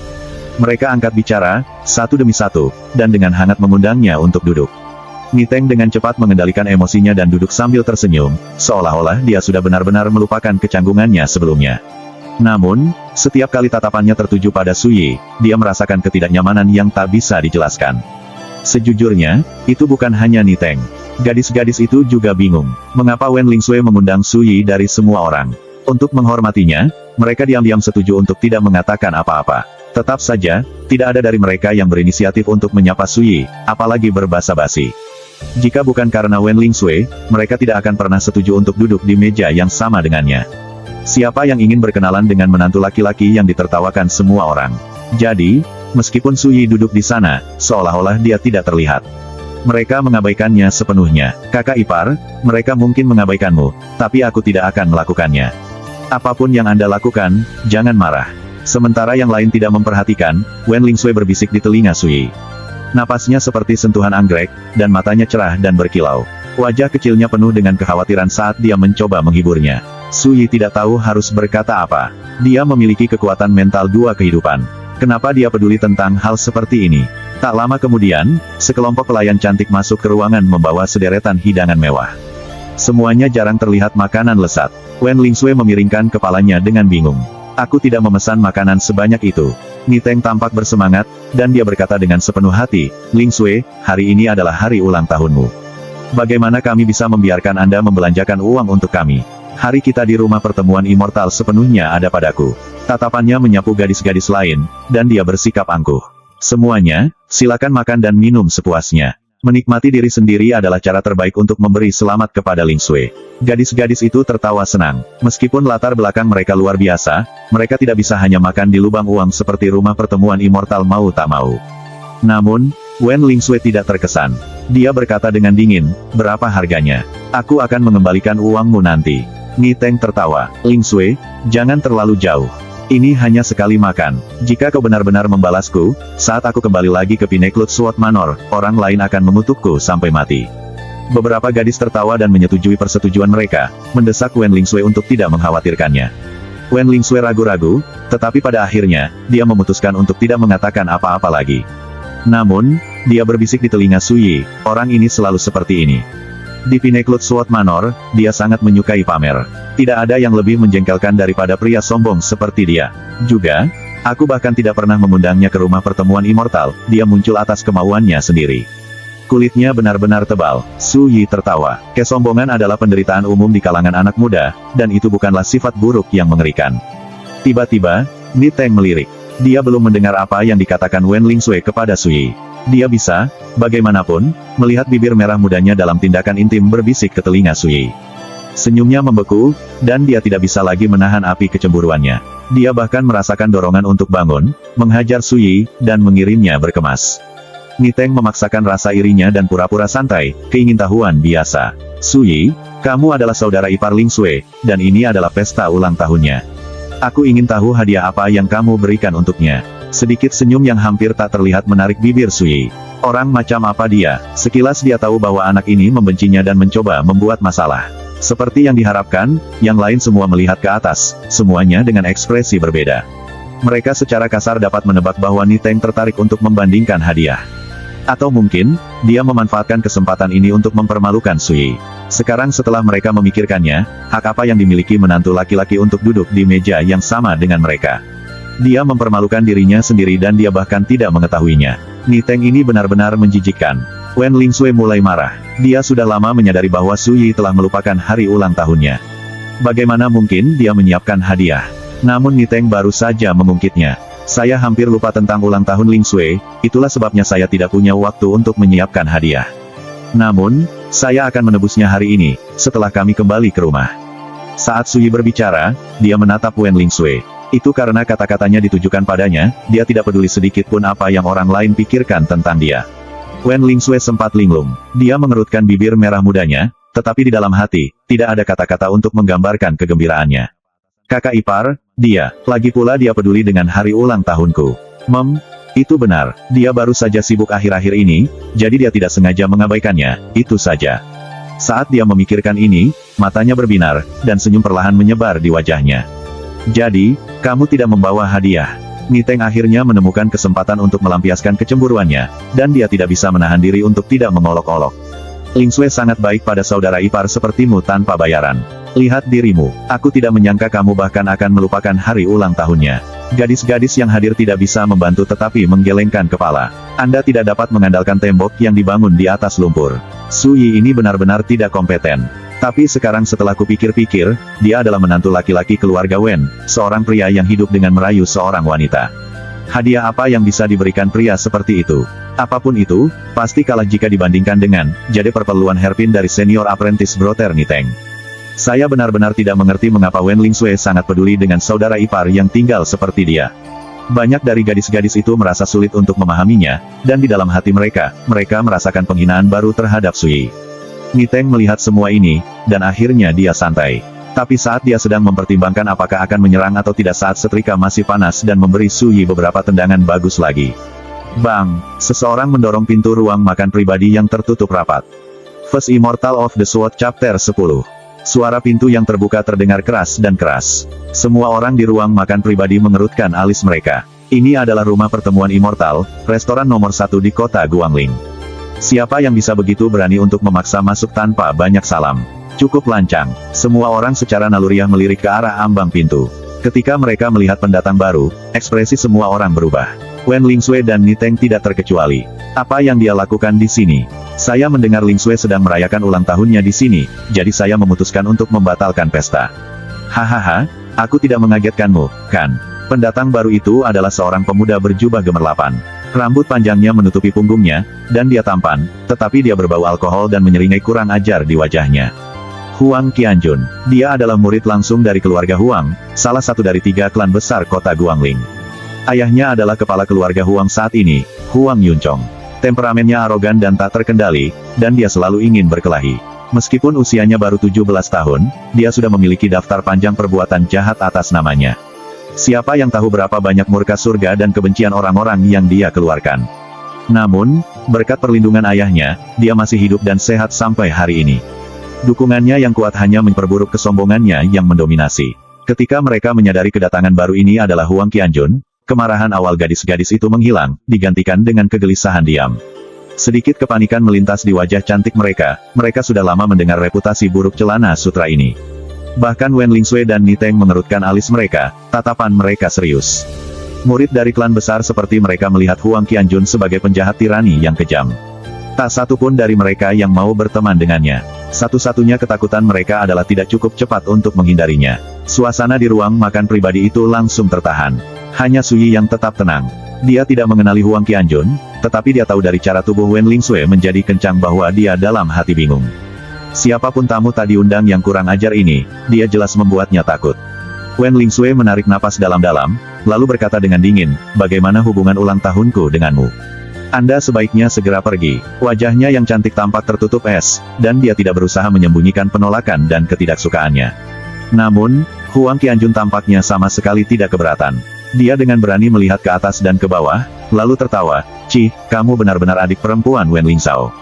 Mereka angkat bicara, satu demi satu, dan dengan hangat mengundangnya untuk duduk. Niteng dengan cepat mengendalikan emosinya dan duduk sambil tersenyum, seolah-olah dia sudah benar-benar melupakan kecanggungannya sebelumnya. Namun, setiap kali tatapannya tertuju pada Su Yi, dia merasakan ketidaknyamanan yang tak bisa dijelaskan. Sejujurnya, itu bukan hanya Niteng. Gadis-gadis itu juga bingung, mengapa Wen Ling Sui mengundang Su Yi dari semua orang. Untuk menghormatinya, mereka diam-diam setuju untuk tidak mengatakan apa-apa. Tetap saja, tidak ada dari mereka yang berinisiatif untuk menyapa Su Yi, apalagi berbasa-basi. Jika bukan karena Wen Ling Sui, mereka tidak akan pernah setuju untuk duduk di meja yang sama dengannya. Siapa yang ingin berkenalan dengan menantu laki-laki yang ditertawakan semua orang? Jadi, meskipun Su Yi duduk di sana, seolah-olah dia tidak terlihat. Mereka mengabaikannya sepenuhnya. Kakak ipar, mereka mungkin mengabaikanmu, tapi aku tidak akan melakukannya. Apapun yang Anda lakukan, jangan marah. Sementara yang lain tidak memperhatikan, Wen Ling Sui berbisik di telinga Su Yi. Napasnya seperti sentuhan anggrek, dan matanya cerah dan berkilau. Wajah kecilnya penuh dengan kekhawatiran saat dia mencoba menghiburnya. Su Yi tidak tahu harus berkata apa. Dia memiliki kekuatan mental dua kehidupan. Kenapa dia peduli tentang hal seperti ini? Tak lama kemudian, sekelompok pelayan cantik masuk ke ruangan membawa sederetan hidangan mewah. Semuanya jarang terlihat makanan lesat. Wen Ling Sui memiringkan kepalanya dengan bingung. Aku tidak memesan makanan sebanyak itu. Niteng tampak bersemangat, dan dia berkata dengan sepenuh hati, Ling Sui, hari ini adalah hari ulang tahunmu. Bagaimana kami bisa membiarkan Anda membelanjakan uang untuk kami? Hari kita di rumah pertemuan immortal sepenuhnya ada padaku. Tatapannya menyapu gadis-gadis lain, dan dia bersikap angkuh. Semuanya, silakan makan dan minum sepuasnya. Menikmati diri sendiri adalah cara terbaik untuk memberi selamat kepada Ling Sui. Gadis-gadis itu tertawa senang. Meskipun latar belakang mereka luar biasa, mereka tidak bisa hanya makan di lubang uang seperti rumah pertemuan immortal mau tak mau. Namun, Wen Ling Sui tidak terkesan. Dia berkata dengan dingin, berapa harganya? Aku akan mengembalikan uangmu nanti. Niteng tertawa. Ling Sui, jangan terlalu jauh. Ini hanya sekali makan. Jika kau benar-benar membalasku, saat aku kembali lagi ke Pinnacle Sword Manor, orang lain akan mengutukku sampai mati. Beberapa gadis tertawa dan menyetujui persetujuan mereka, mendesak Wen Ling Sui untuk tidak mengkhawatirkannya. Wen Ling Sui ragu-ragu, tetapi pada akhirnya, dia memutuskan untuk tidak mengatakan apa-apa lagi. Namun, dia berbisik di telinga Su Yi, orang ini selalu seperti ini. Di Pinnacle Sword Manor, dia sangat menyukai pamer. Tidak ada yang lebih menjengkelkan daripada pria sombong seperti dia. Juga, aku bahkan tidak pernah mengundangnya ke rumah pertemuan immortal, dia muncul atas kemauannya sendiri. Kulitnya benar-benar tebal. Su Yi tertawa. Kesombongan adalah penderitaan umum di kalangan anak muda, dan itu bukanlah sifat buruk yang mengerikan. Tiba-tiba, Ni Teng melirik. Dia belum mendengar apa yang dikatakan Wen Lingsui kepada Sui. Dia bisa, bagaimanapun, melihat bibir merah mudanya dalam tindakan intim berbisik ke telinga Sui. Senyumnya membeku, dan dia tidak bisa lagi menahan api kecemburuannya. Dia bahkan merasakan dorongan untuk bangun, menghajar Sui, dan mengirimnya berkemas. Ni Teng memaksakan rasa irinya dan pura-pura santai, keingintahuan biasa. Sui, kamu adalah saudara ipar Lingsui, dan ini adalah pesta ulang tahunnya. Aku ingin tahu hadiah apa yang kamu berikan untuknya. Sedikit senyum yang hampir tak terlihat menarik bibir Sui. Orang macam apa dia? Sekilas dia tahu bahwa anak ini membencinya dan mencoba membuat masalah. Seperti yang diharapkan, yang lain semua melihat ke atas, semuanya dengan ekspresi berbeda. Mereka secara kasar dapat menebak bahwa Ni Teng tertarik untuk membandingkan hadiah. Atau mungkin, dia memanfaatkan kesempatan ini untuk mempermalukan Sui. Sekarang setelah mereka memikirkannya, hak apa yang dimiliki menantu laki-laki untuk duduk di meja yang sama dengan mereka? Dia mempermalukan dirinya sendiri dan dia bahkan tidak mengetahuinya. Ni Teng ini benar-benar menjijikkan. Wen Lingsui mulai marah. Dia sudah lama menyadari bahwa Sui telah melupakan hari ulang tahunnya. Bagaimana mungkin dia menyiapkan hadiah? Namun Ni Teng baru saja mengungkitnya. Saya hampir lupa tentang ulang tahun Lingsui, itulah sebabnya saya tidak punya waktu untuk menyiapkan hadiah. Namun, saya akan menebusnya hari ini, setelah kami kembali ke rumah. Saat Sui berbicara, dia menatap Wen Lingsui. Itu karena kata-katanya ditujukan padanya, dia tidak peduli sedikit pun apa yang orang lain pikirkan tentang dia. Wen Lingsui sempat linglung. Dia mengerutkan bibir merah mudanya, tetapi di dalam hati, tidak ada kata-kata untuk menggambarkan kegembiraannya. Kakak ipar, dia, lagi pula dia peduli dengan hari ulang tahunku. Itu benar, dia baru saja sibuk akhir-akhir ini, jadi dia tidak sengaja mengabaikannya, itu saja. Saat dia memikirkan ini, matanya berbinar, dan senyum perlahan menyebar di wajahnya. Jadi, kamu tidak membawa hadiah. Ni Teng akhirnya menemukan kesempatan untuk melampiaskan kecemburuannya, dan dia tidak bisa menahan diri untuk tidak mengolok-olok. Lingsui sangat baik pada saudara ipar sepertimu tanpa bayaran. Lihat dirimu, aku tidak menyangka kamu bahkan akan melupakan hari ulang tahunnya. Gadis-gadis yang hadir tidak bisa membantu tetapi menggelengkan kepala. Anda tidak dapat mengandalkan tembok yang dibangun di atas lumpur. Sui ini benar-benar tidak kompeten. Tapi sekarang setelah kupikir-pikir, dia adalah menantu laki-laki keluarga Wen, seorang pria yang hidup dengan merayu seorang wanita. Hadiah apa yang bisa diberikan pria seperti itu? Apapun itu, pasti kalah jika dibandingkan dengan, jadi perperluan hairpin dari senior apprentice brother Ni Teng. Saya benar-benar tidak mengerti mengapa Wen Lingsui sangat peduli dengan saudara ipar yang tinggal seperti dia. Banyak dari gadis-gadis itu merasa sulit untuk memahaminya, dan di dalam hati mereka merasakan penghinaan baru terhadap Sui. Ni Teng melihat semua ini, dan akhirnya dia santai. Tapi saat dia sedang mempertimbangkan apakah akan menyerang atau tidak saat setrika masih panas dan memberi Sui beberapa tendangan bagus lagi. Bang! Seseorang mendorong pintu ruang makan pribadi yang tertutup rapat. First Immortal of the Sword Chapter 10. Suara pintu yang terbuka terdengar keras dan keras. Semua orang di ruang makan pribadi mengerutkan alis mereka. Ini adalah rumah pertemuan Immortal, restoran nomor 1 di kota Guangling. Siapa yang bisa begitu berani untuk memaksa masuk tanpa banyak salam? Cukup lancang. Semua orang secara naluriah melirik ke arah ambang pintu. Ketika mereka melihat pendatang baru, ekspresi semua orang berubah. Wen Lingsui dan Ni Teng tidak terkecuali. Apa yang dia lakukan di sini? Saya mendengar Lingsui sedang merayakan ulang tahunnya di sini, jadi saya memutuskan untuk membatalkan pesta. Hahaha, aku tidak mengagetkanmu, kan? Pendatang baru itu adalah seorang pemuda berjubah gemerlapan. Rambut panjangnya menutupi punggungnya, dan dia tampan, tetapi dia berbau alkohol dan menyeringai kurang ajar di wajahnya. Huang Qianjun. Dia adalah murid langsung dari keluarga Huang, salah satu dari 3 klan besar kota Guangling. Ayahnya adalah kepala keluarga Huang saat ini, Huang Yunchong. Temperamennya arogan dan tak terkendali, dan dia selalu ingin berkelahi. Meskipun usianya baru 17 tahun, dia sudah memiliki daftar panjang perbuatan jahat atas namanya. Siapa yang tahu berapa banyak murka surga dan kebencian orang-orang yang dia keluarkan. Namun, berkat perlindungan ayahnya, dia masih hidup dan sehat sampai hari ini. Dukungannya yang kuat hanya memperburuk kesombongannya yang mendominasi. Ketika mereka menyadari kedatangan baru ini adalah Huang Qianjun, kemarahan awal gadis-gadis itu menghilang, digantikan dengan kegelisahan diam. Sedikit kepanikan melintas di wajah cantik mereka sudah lama mendengar reputasi buruk celana sutra ini. Bahkan Wen Lingsui dan Ni Teng mengerutkan alis mereka, tatapan mereka serius. Murid dari klan besar seperti mereka melihat Huang Qianjun sebagai penjahat tirani yang kejam. Tak satu pun dari mereka yang mau berteman dengannya. Satu-satunya ketakutan mereka adalah tidak cukup cepat untuk menghindarinya. Suasana di ruang makan pribadi itu langsung tertahan. Hanya Suyi yang tetap tenang. Dia tidak mengenali Huang Qianjun, tetapi dia tahu dari cara tubuh Wen Lingsui menjadi kencang bahwa dia dalam hati bingung. Siapapun tamu tak diundang yang kurang ajar ini, dia jelas membuatnya takut. Wen Lingsui menarik napas dalam-dalam, lalu berkata dengan dingin, "Bagaimana hubungan ulang tahunku denganmu? Anda sebaiknya segera pergi." Wajahnya yang cantik tampak tertutup es, dan dia tidak berusaha menyembunyikan penolakan dan ketidaksukaannya. Namun, Huang Qianjun tampaknya sama sekali tidak keberatan. Dia dengan berani melihat ke atas dan ke bawah, lalu tertawa, "Cih, kamu benar-benar adik perempuan Wen Lingzhao.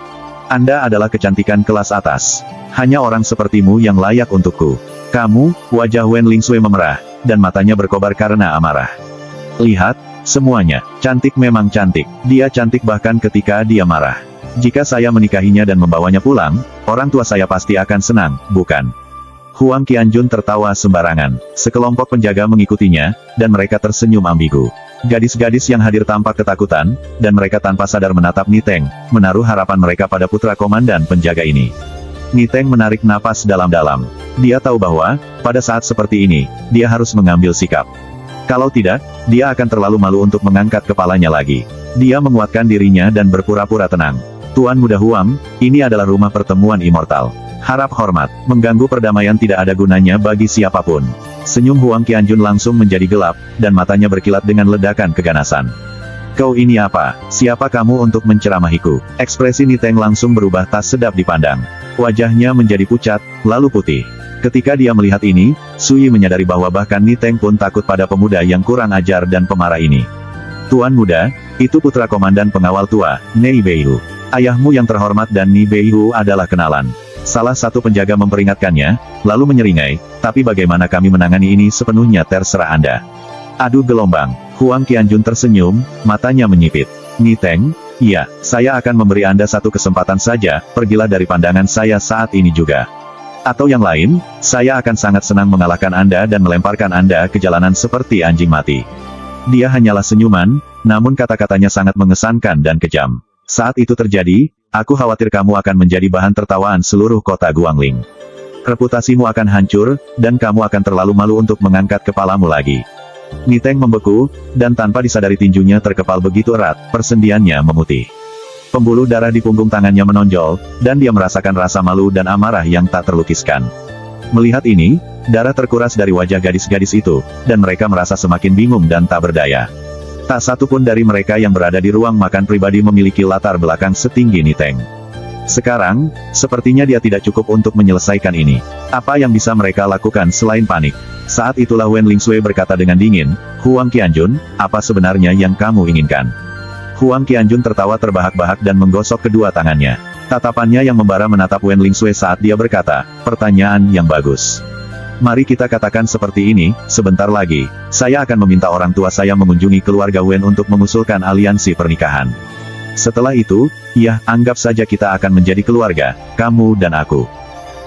Anda adalah kecantikan kelas atas. Hanya orang sepertimu yang layak untukku." "Kamu," wajah Wen Lingsui memerah, dan matanya berkobar karena amarah. "Lihat, semuanya, cantik memang cantik. Dia cantik bahkan ketika dia marah. Jika saya menikahinya dan membawanya pulang, orang tua saya pasti akan senang, bukan?" Huang Qianjun tertawa sembarangan. Sekelompok penjaga mengikutinya, dan mereka tersenyum ambigu. Gadis-gadis yang hadir tampak ketakutan, dan mereka tanpa sadar menatap Niteng, menaruh harapan mereka pada putra komandan penjaga ini. Niteng menarik napas dalam-dalam. Dia tahu bahwa, pada saat seperti ini, dia harus mengambil sikap. Kalau tidak, dia akan terlalu malu untuk mengangkat kepalanya lagi. Dia menguatkan dirinya dan berpura-pura tenang. "Tuan Muda Huang, ini adalah rumah pertemuan immortal. Harap hormat, mengganggu perdamaian tidak ada gunanya bagi siapapun." Senyum Huang Qianjun langsung menjadi gelap, dan matanya berkilat dengan ledakan keganasan. "Kau ini apa? Siapa kamu untuk menceramahiku?" Ekspresi Niteng langsung berubah tak sedap dipandang. Wajahnya menjadi pucat, lalu putih. Ketika dia melihat ini, Suyi menyadari bahwa bahkan Niteng pun takut pada pemuda yang kurang ajar dan pemarah ini. "Tuan Muda, itu putra komandan pengawal tua, Nei Beihu. Ayahmu yang terhormat dan Ni Beihu adalah kenalan." Salah satu penjaga memperingatkannya, lalu menyeringai, "Tapi bagaimana kami menangani ini sepenuhnya terserah Anda." "Adu gelombang." Huang Qianjun tersenyum, matanya menyipit. "Niteng, iya, saya akan memberi Anda satu kesempatan saja, pergilah dari pandangan saya saat ini juga. Atau yang lain, saya akan sangat senang mengalahkan Anda dan melemparkan Anda ke jalanan seperti anjing mati." Dia hanyalah senyuman, namun kata-katanya sangat mengesankan dan kejam. "Saat itu terjadi, aku khawatir kamu akan menjadi bahan tertawaan seluruh kota Guangling. Reputasimu akan hancur, dan kamu akan terlalu malu untuk mengangkat kepalamu lagi." Niteng membeku, dan tanpa disadari tinjunya terkepal begitu erat, persendiannya memutih. Pembuluh darah di punggung tangannya menonjol, dan dia merasakan rasa malu dan amarah yang tak terlukiskan. Melihat ini, darah terkuras dari wajah gadis-gadis itu, dan mereka merasa semakin bingung dan tak berdaya. Tak satu pun dari mereka yang berada di ruang makan pribadi memiliki latar belakang setinggi Niteng. Sekarang, sepertinya dia tidak cukup untuk menyelesaikan ini. Apa yang bisa mereka lakukan selain panik? Saat itulah Wen Lingsui berkata dengan dingin, "Huang Qianjun, apa sebenarnya yang kamu inginkan?" Huang Qianjun tertawa terbahak-bahak dan menggosok kedua tangannya. Tatapannya yang membara menatap Wen Lingsui saat dia berkata, "Pertanyaan yang bagus. Mari kita katakan seperti ini, sebentar lagi, saya akan meminta orang tua saya mengunjungi keluarga Wen untuk mengusulkan aliansi pernikahan. Setelah itu, ya, anggap saja kita akan menjadi keluarga, kamu dan aku."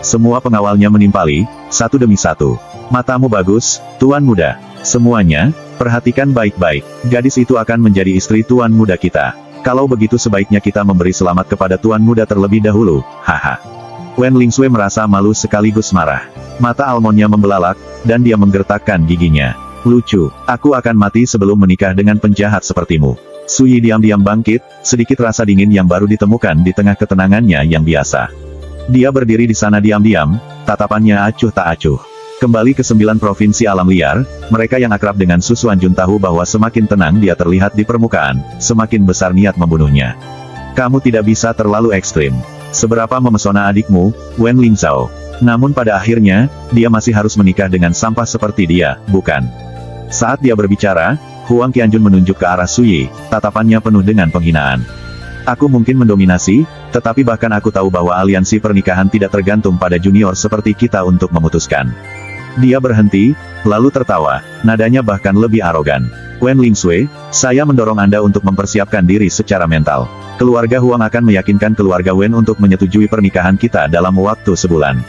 Semua pengawalnya menimpali, satu demi satu. "Matamu bagus, Tuan Muda. Semuanya, perhatikan baik-baik, gadis itu akan menjadi istri Tuan Muda kita. Kalau begitu sebaiknya kita memberi selamat kepada Tuan Muda terlebih dahulu, haha." Wen Lingsui merasa malu sekaligus marah. Mata almonnya membelalak, dan dia menggertakkan giginya. "Lucu, aku akan mati sebelum menikah dengan penjahat sepertimu." Suyi diam-diam bangkit, sedikit rasa dingin yang baru ditemukan di tengah ketenangannya yang biasa. Dia berdiri di sana diam-diam, tatapannya acuh tak acuh. Kembali ke 9 provinsi alam liar, mereka yang akrab dengan Su Xuanjun tahu bahwa semakin tenang dia terlihat di permukaan, semakin besar niat membunuhnya. "Kamu tidak bisa terlalu ekstrim. Seberapa memesona adikmu, Wen Lingzhao. Namun pada akhirnya, dia masih harus menikah dengan sampah seperti dia, bukan?" Saat dia berbicara, Huang Qianjun menunjuk ke arah Suyi, tatapannya penuh dengan penghinaan. "Aku mungkin mendominasi, tetapi bahkan aku tahu bahwa aliansi pernikahan tidak tergantung pada junior seperti kita untuk memutuskan." Dia berhenti, lalu tertawa, nadanya bahkan lebih arogan. "Wen Lingsui, saya mendorong Anda untuk mempersiapkan diri secara mental. Keluarga Huang akan meyakinkan keluarga Wen untuk menyetujui pernikahan kita dalam waktu sebulan."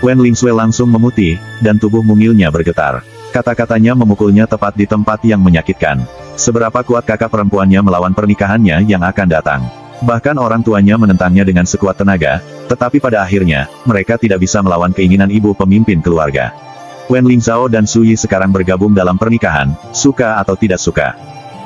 Wen Lingsui langsung memutih, dan tubuh mungilnya bergetar. Kata-katanya memukulnya tepat di tempat yang menyakitkan. Seberapa kuat kakak perempuannya melawan pernikahannya yang akan datang. Bahkan orang tuanya menentangnya dengan sekuat tenaga, tetapi pada akhirnya, mereka tidak bisa melawan keinginan ibu pemimpin keluarga. Wen Lingzhao dan Su Yi sekarang bergabung dalam pernikahan, suka atau tidak suka.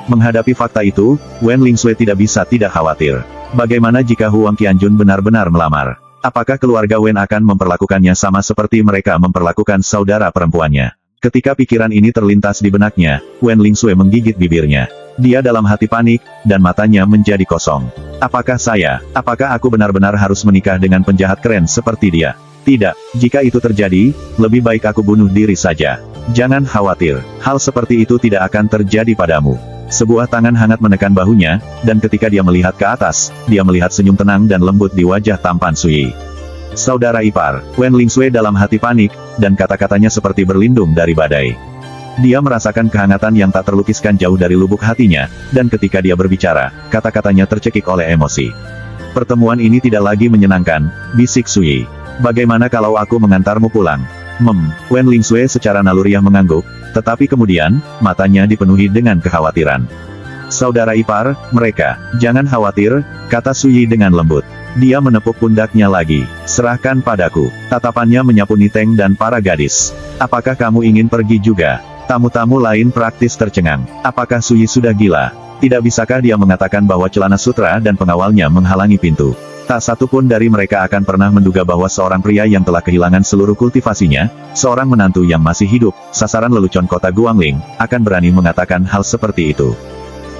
Menghadapi fakta itu, Wen Lingzhou tidak bisa tidak khawatir. Bagaimana jika Huang Qianjun benar-benar melamar? Apakah keluarga Wen akan memperlakukannya sama seperti mereka memperlakukan saudara perempuannya? Ketika pikiran ini terlintas di benaknya, Wen Lingzhou menggigit bibirnya. Dia dalam hati panik, dan matanya menjadi kosong. Apakah aku benar-benar harus menikah dengan penjahat keren seperti dia? Tidak, jika itu terjadi, lebih baik aku bunuh diri saja. Jangan khawatir, hal seperti itu tidak akan terjadi padamu. Sebuah tangan hangat menekan bahunya, dan ketika dia melihat ke atas, dia melihat senyum tenang dan lembut di wajah tampan Su Yi. Saudara ipar, Wen Lingzhou dalam hati panik, dan kata-katanya seperti berlindung dari badai. Dia merasakan kehangatan yang tak terlukiskan jauh dari lubuk hatinya, dan ketika dia berbicara, kata-katanya tercekik oleh emosi. Pertemuan ini tidak lagi menyenangkan, bisik Su Yi. Bagaimana kalau aku mengantarmu pulang? Wen Lingzhou secara naluriah mengangguk, tetapi kemudian, matanya dipenuhi dengan kekhawatiran. Saudara ipar, jangan khawatir, kata Su Yi dengan lembut. Dia menepuk pundaknya lagi. Serahkan padaku. Tatapannya menyapu Niteng dan para gadis. Apakah kamu ingin pergi juga? Tamu-tamu lain praktis tercengang. Apakah Su Yi sudah gila? Tidak bisakah dia mengatakan bahwa celana sutra dan pengawalnya menghalangi pintu? Tak satu pun dari mereka akan pernah menduga bahwa seorang pria yang telah kehilangan seluruh kultivasinya, seorang menantu yang masih hidup, sasaran lelucon kota Guangling, akan berani mengatakan hal seperti itu.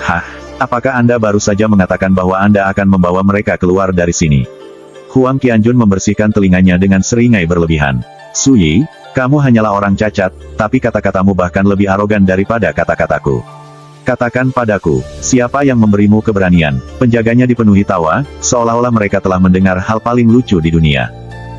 Hah? Apakah Anda baru saja mengatakan bahwa Anda akan membawa mereka keluar dari sini? Huang Qianjun membersihkan telinganya dengan seringai berlebihan. Su Yi, kamu hanyalah orang cacat, tapi kata-katamu bahkan lebih arogan daripada kata-kataku. Katakan padaku, siapa yang memberimu keberanian? Penjaganya dipenuhi tawa, seolah-olah mereka telah mendengar hal paling lucu di dunia.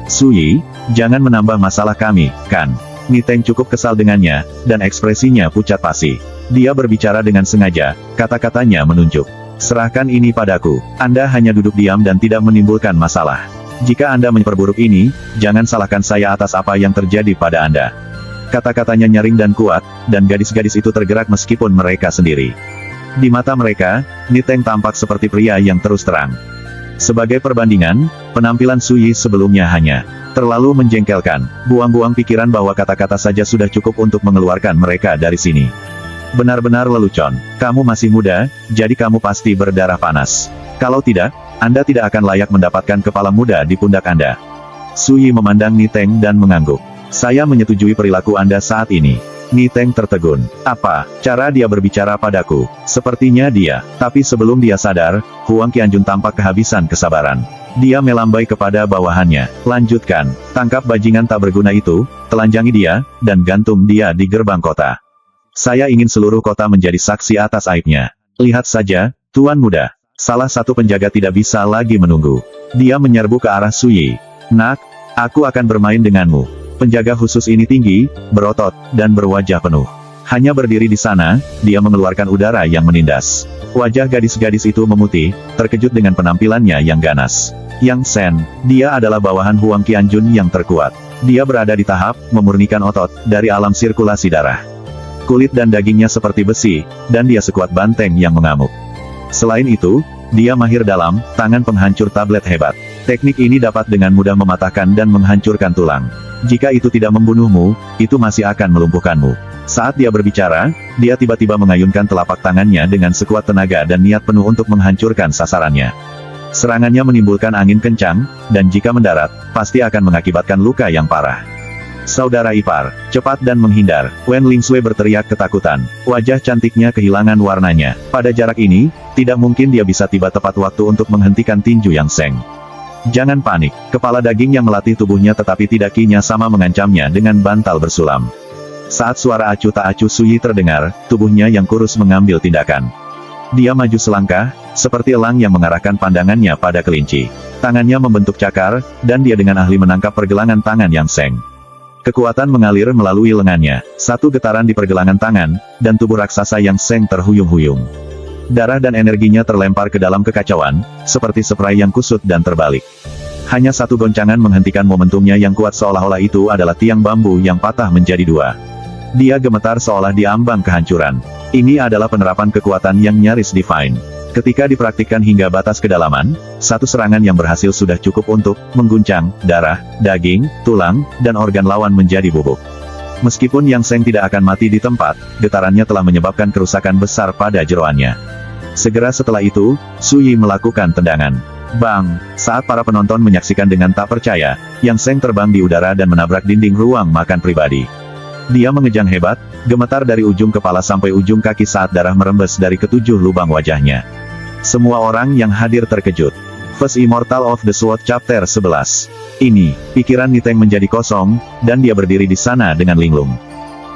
Su Yi, jangan menambah masalah kami, kan? Niteng cukup kesal dengannya, dan ekspresinya pucat pasi. Dia berbicara dengan sengaja, kata-katanya menunjuk. Serahkan ini padaku, Anda hanya duduk diam dan tidak menimbulkan masalah. Jika Anda memperburuk ini, jangan salahkan saya atas apa yang terjadi pada Anda. Kata-katanya nyaring dan kuat, dan gadis-gadis itu tergerak meskipun mereka sendiri. Di mata mereka, Niteng tampak seperti pria yang terus terang. Sebagai perbandingan, penampilan Su Yi sebelumnya hanya terlalu menjengkelkan. Buang-buang pikiran bahwa kata-kata saja sudah cukup untuk mengeluarkan mereka dari sini. Benar-benar lelucon. Kamu masih muda, jadi kamu pasti berdarah panas. Kalau tidak, Anda tidak akan layak mendapatkan kepala muda di pundak Anda. Su Yi memandang Niteng dan mengangguk. Saya menyetujui perilaku Anda saat ini. Niteng tertegun. Apa? Cara dia berbicara padaku. Sepertinya dia. Tapi sebelum dia sadar, Huang Qianjun tampak kehabisan kesabaran. Dia melambai kepada bawahannya. Lanjutkan. Tangkap bajingan tak berguna itu, telanjangi dia, dan gantung dia di gerbang kota. Saya ingin seluruh kota menjadi saksi atas aibnya. Lihat saja, Tuan Muda. Salah satu penjaga tidak bisa lagi menunggu. Dia menyerbu ke arah Su Yi. Nak, aku akan bermain denganmu. Penjaga khusus ini tinggi, berotot, dan berwajah penuh. Hanya berdiri di sana, dia mengeluarkan udara yang menindas. Wajah gadis-gadis itu memutih, terkejut dengan penampilannya yang ganas. Yang Sen, dia adalah bawahan Huang Qianjun yang terkuat. Dia berada di tahap memurnikan otot dari alam sirkulasi darah. Kulit dan dagingnya seperti besi, dan dia sekuat banteng yang mengamuk. Selain itu, dia mahir dalam tangan penghancur tablet hebat. Teknik ini dapat dengan mudah mematahkan dan menghancurkan tulang. Jika itu tidak membunuhmu, itu masih akan melumpuhkanmu. Saat dia berbicara, dia tiba-tiba mengayunkan telapak tangannya dengan sekuat tenaga dan niat penuh untuk menghancurkan sasarannya. Serangannya menimbulkan angin kencang, dan jika mendarat, pasti akan mengakibatkan luka yang parah. Saudara ipar, cepat dan menghindar. Wen Lingzhou berteriak ketakutan. Wajah cantiknya kehilangan warnanya. Pada jarak ini, tidak mungkin dia bisa tiba tepat waktu untuk menghentikan tinju Yang Seng. Jangan panik, kepala daging yang melatih tubuhnya tetapi tidak kinya sama mengancamnya dengan bantal bersulam. Saat suara acuh tak acuh Su Yi terdengar, tubuhnya yang kurus mengambil tindakan. Dia maju selangkah, seperti elang yang mengarahkan pandangannya pada kelinci. Tangannya membentuk cakar, dan dia dengan ahli menangkap pergelangan tangan Yang Seng. Kekuatan mengalir melalui lengannya. Satu getaran di pergelangan tangan, dan tubuh raksasa Yang Seng terhuyung-huyung. Darah dan energinya terlempar ke dalam kekacauan, seperti spray yang kusut dan terbalik. Hanya satu goncangan menghentikan momentumnya yang kuat seolah-olah itu adalah tiang bambu yang patah menjadi dua. Dia gemetar seolah diambang kehancuran. Ini adalah penerapan kekuatan yang nyaris divine. Ketika dipraktikkan hingga batas kedalaman, satu serangan yang berhasil sudah cukup untuk mengguncang darah, daging, tulang, dan organ lawan menjadi bubuk. Meskipun Yang Seng tidak akan mati di tempat, getarannya telah menyebabkan kerusakan besar pada jeroannya. Segera setelah itu, Su Yi melakukan tendangan. Bang! Saat para penonton menyaksikan dengan tak percaya, Yang Seng terbang di udara dan menabrak dinding ruang makan pribadi. Dia mengejang hebat, gemetar dari ujung kepala sampai ujung kaki saat darah merembes dari ketujuh lubang wajahnya. Semua orang yang hadir terkejut. First Immortal of the Sword Chapter 11. Ini, pikiran Niteng menjadi kosong, dan dia berdiri di sana dengan linglung.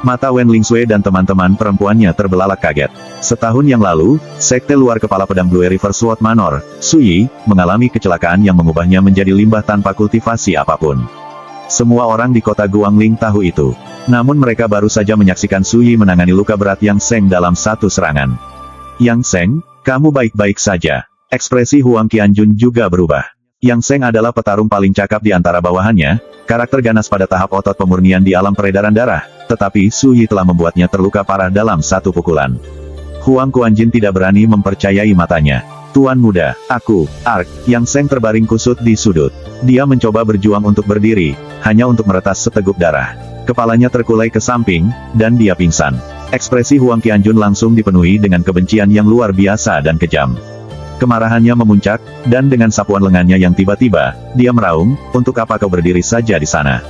Mata Wen Lingsui dan teman-teman perempuannya terbelalak kaget. Setahun yang lalu, sekte luar kepala pedang Blue River Sword Manor, Su Yi, mengalami kecelakaan yang mengubahnya menjadi limbah tanpa kultivasi apapun. Semua orang di kota Guangling tahu itu. Namun mereka baru saja menyaksikan Su Yi menangani luka berat Yang Seng dalam satu serangan. Yang Seng, kamu baik-baik saja. Ekspresi Huang Qianjun juga berubah. Yang Seng adalah petarung paling cakap di antara bawahannya, karakter ganas pada tahap otot pemurnian di alam peredaran darah, tetapi Su Yi telah membuatnya terluka parah dalam satu pukulan. Huang Qianjun tidak berani mempercayai matanya. Tuan muda, aku, Ark, Yang Seng terbaring kusut di sudut. Dia mencoba berjuang untuk berdiri, hanya untuk meretas seteguk darah. Kepalanya terkulai ke samping, dan dia pingsan. Ekspresi Huang Qianjun langsung dipenuhi dengan kebencian yang luar biasa dan kejam. Kemarahannya memuncak, dan dengan sapuan lengannya yang tiba-tiba, dia meraung, untuk apa kau berdiri saja di sana?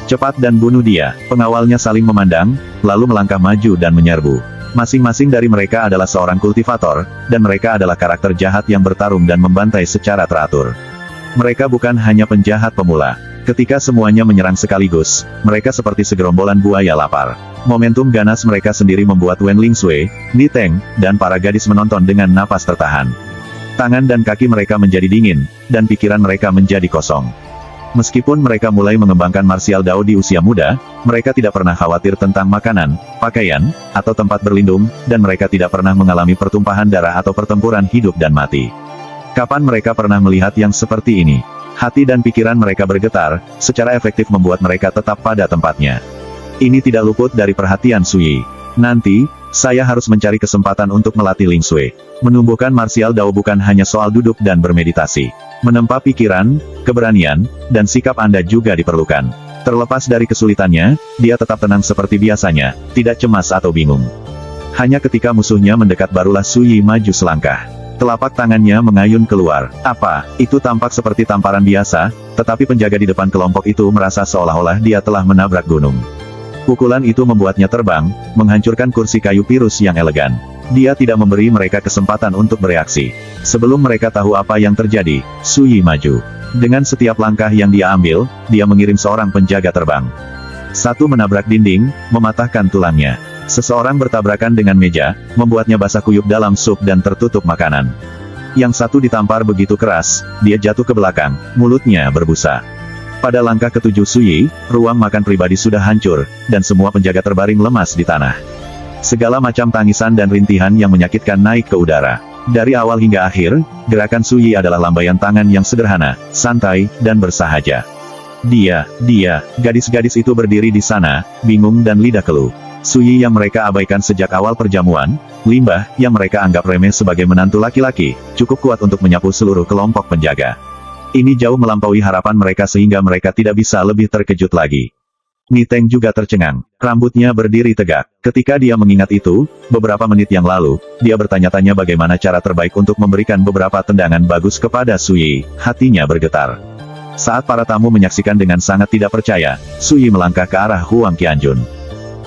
Cepat dan bunuh dia. Pengawalnya saling memandang, lalu melangkah maju dan menyerbu. Masing-masing dari mereka adalah seorang kultivator, dan mereka adalah karakter jahat yang bertarung dan membantai secara teratur. Mereka bukan hanya penjahat pemula. Ketika semuanya menyerang sekaligus, mereka seperti segerombolan buaya lapar. Momentum ganas mereka sendiri membuat Wen Lingsui, Niteng, dan para gadis menonton dengan napas tertahan. Tangan dan kaki mereka menjadi dingin, dan pikiran mereka menjadi kosong. Meskipun mereka mulai mengembangkan martial Dao di usia muda, mereka tidak pernah khawatir tentang makanan, pakaian, atau tempat berlindung, dan mereka tidak pernah mengalami pertumpahan darah atau pertempuran hidup dan mati. Kapan mereka pernah melihat yang seperti ini? Hati dan pikiran mereka bergetar, secara efektif membuat mereka tetap pada tempatnya. Ini tidak luput dari perhatian Su Yi. Nanti, saya harus mencari kesempatan untuk melatih Lingsui. Menumbuhkan martial Dao bukan hanya soal duduk dan bermeditasi. Menempa pikiran, keberanian, dan sikap Anda juga diperlukan. Terlepas dari kesulitannya, dia tetap tenang seperti biasanya, tidak cemas atau bingung. Hanya ketika musuhnya mendekat barulah Su Yi maju selangkah. Telapak tangannya mengayun keluar. Apa, itu tampak seperti tamparan biasa, tetapi penjaga di depan kelompok itu merasa seolah-olah dia telah menabrak gunung. Pukulan itu membuatnya terbang, menghancurkan kursi kayu pirus yang elegan. Dia tidak memberi mereka kesempatan untuk bereaksi. Sebelum mereka tahu apa yang terjadi, Su Yi maju. Dengan setiap langkah yang dia ambil, dia mengirim seorang penjaga terbang. Satu menabrak dinding, mematahkan tulangnya. Seseorang bertabrakan dengan meja, membuatnya basah kuyup dalam sup dan tertutup makanan. Yang satu ditampar begitu keras, dia jatuh ke belakang, mulutnya berbusa. Pada langkah ketujuh Su Yi, ruang makan pribadi sudah hancur, dan semua penjaga terbaring lemas di tanah. Segala macam tangisan dan rintihan yang menyakitkan naik ke udara. Dari awal hingga akhir, gerakan Su Yi adalah lambaian tangan yang sederhana, santai, dan bersahaja. Gadis-gadis itu berdiri di sana, bingung dan lidah keluh. Su Yi yang mereka abaikan sejak awal perjamuan, limbah, yang mereka anggap remeh sebagai menantu laki-laki, cukup kuat untuk menyapu seluruh kelompok penjaga. Ini jauh melampaui harapan mereka sehingga mereka tidak bisa lebih terkejut lagi. Niteng juga tercengang. Rambutnya berdiri tegak. Ketika dia mengingat itu, beberapa menit yang lalu, dia bertanya-tanya bagaimana cara terbaik untuk memberikan beberapa tendangan bagus kepada Su Yi. Hatinya bergetar. Saat para tamu menyaksikan dengan sangat tidak percaya, Su Yi melangkah ke arah Huang Qianjun.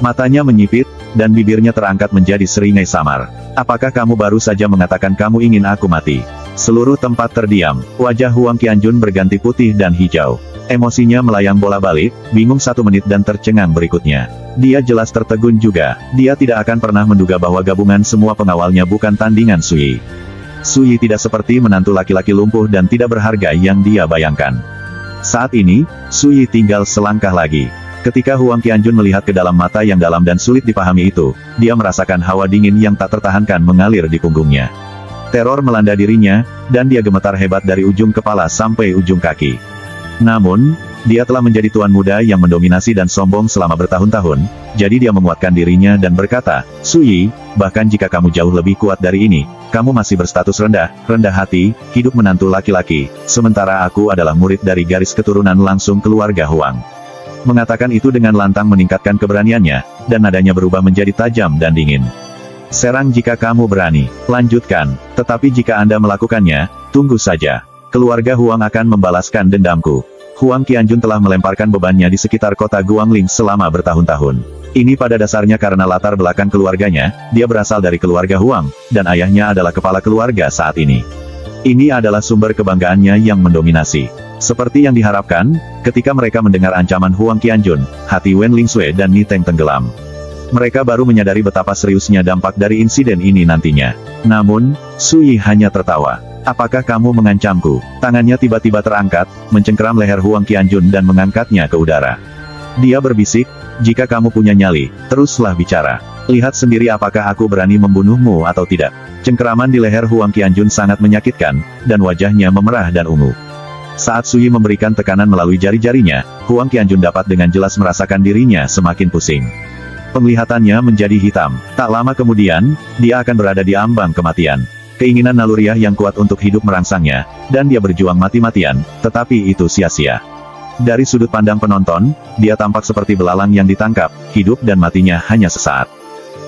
Matanya menyipit, dan bibirnya terangkat menjadi seringai samar. Apakah kamu baru saja mengatakan kamu ingin aku mati? Seluruh tempat terdiam. Wajah Huang Qianjun berganti putih dan hijau. Emosinya melayang bola-balik, bingung 1 menit dan tercengang berikutnya. Dia jelas tertegun juga. Dia tidak akan pernah menduga bahwa gabungan semua pengawalnya bukan tandingan Su Yi. Su Yi tidak seperti menantu laki-laki lumpuh dan tidak berharga yang dia bayangkan. Saat ini, Su Yi tinggal selangkah lagi. Ketika Huang Qianjun melihat ke dalam mata yang dalam dan sulit dipahami itu, dia merasakan hawa dingin yang tak tertahankan mengalir di punggungnya. Teror melanda dirinya, dan dia gemetar hebat dari ujung kepala sampai ujung kaki. Namun, dia telah menjadi tuan muda yang mendominasi dan sombong selama bertahun-tahun, jadi dia menguatkan dirinya dan berkata, Su Yi, bahkan jika kamu jauh lebih kuat dari ini, kamu masih berstatus rendah hati, hidup menantu laki-laki, sementara aku adalah murid dari garis keturunan langsung keluarga Huang. Mengatakan itu dengan lantang meningkatkan keberaniannya, dan nadanya berubah menjadi tajam dan dingin. Serang jika kamu berani, lanjutkan, tetapi jika Anda melakukannya, tunggu saja. Keluarga Huang akan membalaskan dendamku. Huang Qianjun telah melemparkan bebannya di sekitar kota Guangling selama bertahun-tahun. Ini pada dasarnya karena latar belakang keluarganya, dia berasal dari keluarga Huang, dan ayahnya adalah kepala keluarga saat ini. Ini adalah sumber kebanggaannya yang mendominasi. Seperti yang diharapkan, ketika mereka mendengar ancaman Huang Qianjun, hati Wen Lingsui dan Ni Teng tenggelam. Mereka baru menyadari betapa seriusnya dampak dari insiden ini nantinya. Namun, Su Yi hanya tertawa. Apakah kamu mengancamku? Tangannya tiba-tiba terangkat, mencengkeram leher Huang Qianjun dan mengangkatnya ke udara. Dia berbisik, jika kamu punya nyali, teruslah bicara. Lihat sendiri apakah aku berani membunuhmu atau tidak. Cengkeraman di leher Huang Qianjun sangat menyakitkan, dan wajahnya memerah dan ungu. Saat Su Yi memberikan tekanan melalui jari-jarinya, Huang Qianjun dapat dengan jelas merasakan dirinya semakin pusing. Penglihatannya menjadi hitam. Tak lama kemudian, dia akan berada di ambang kematian. Keinginan naluriah yang kuat untuk hidup merangsangnya, dan dia berjuang mati-matian, tetapi itu sia-sia. Dari sudut pandang penonton, dia tampak seperti belalang yang ditangkap, hidup dan matinya hanya sesaat.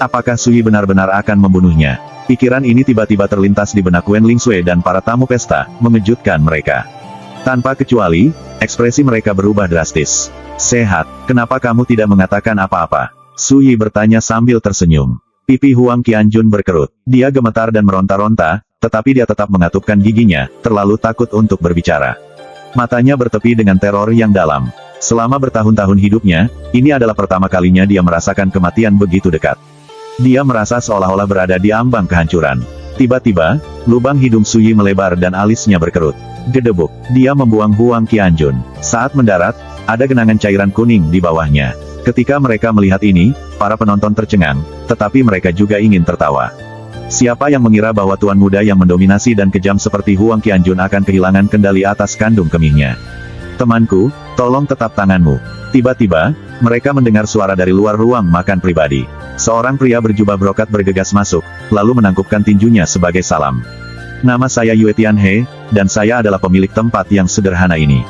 Apakah Su Yi benar-benar akan membunuhnya? Pikiran ini tiba-tiba terlintas di benak Wen Lingsui dan para tamu pesta, mengejutkan mereka. Tanpa kecuali, ekspresi mereka berubah drastis. Sehat, kenapa kamu tidak mengatakan apa-apa? Su Yi bertanya sambil tersenyum. Pipi Huang Qianjun berkerut. Dia gemetar dan meronta-ronta, tetapi dia tetap mengatupkan giginya, terlalu takut untuk berbicara. Matanya bertepi dengan teror yang dalam. Selama bertahun-tahun hidupnya, ini adalah pertama kalinya dia merasakan kematian begitu dekat. Dia merasa seolah-olah berada di ambang kehancuran. Tiba-tiba, lubang hidung Su Yi melebar dan alisnya berkerut. Gedebuk, dia membuang Huang Qianjun. Saat mendarat, ada genangan cairan kuning di bawahnya. Ketika mereka melihat ini, para penonton tercengang, tetapi mereka juga ingin tertawa. Siapa yang mengira bahwa tuan muda yang mendominasi dan kejam seperti Huang Qianjun akan kehilangan kendali atas kandung kemihnya? Temanku, tolong tetap tanganmu. Tiba-tiba, mereka mendengar suara dari luar ruang makan pribadi. Seorang pria berjubah brokat bergegas masuk, lalu menangkupkan tinjunya sebagai salam. Nama saya Yue Tianhe, dan saya adalah pemilik tempat yang sederhana ini.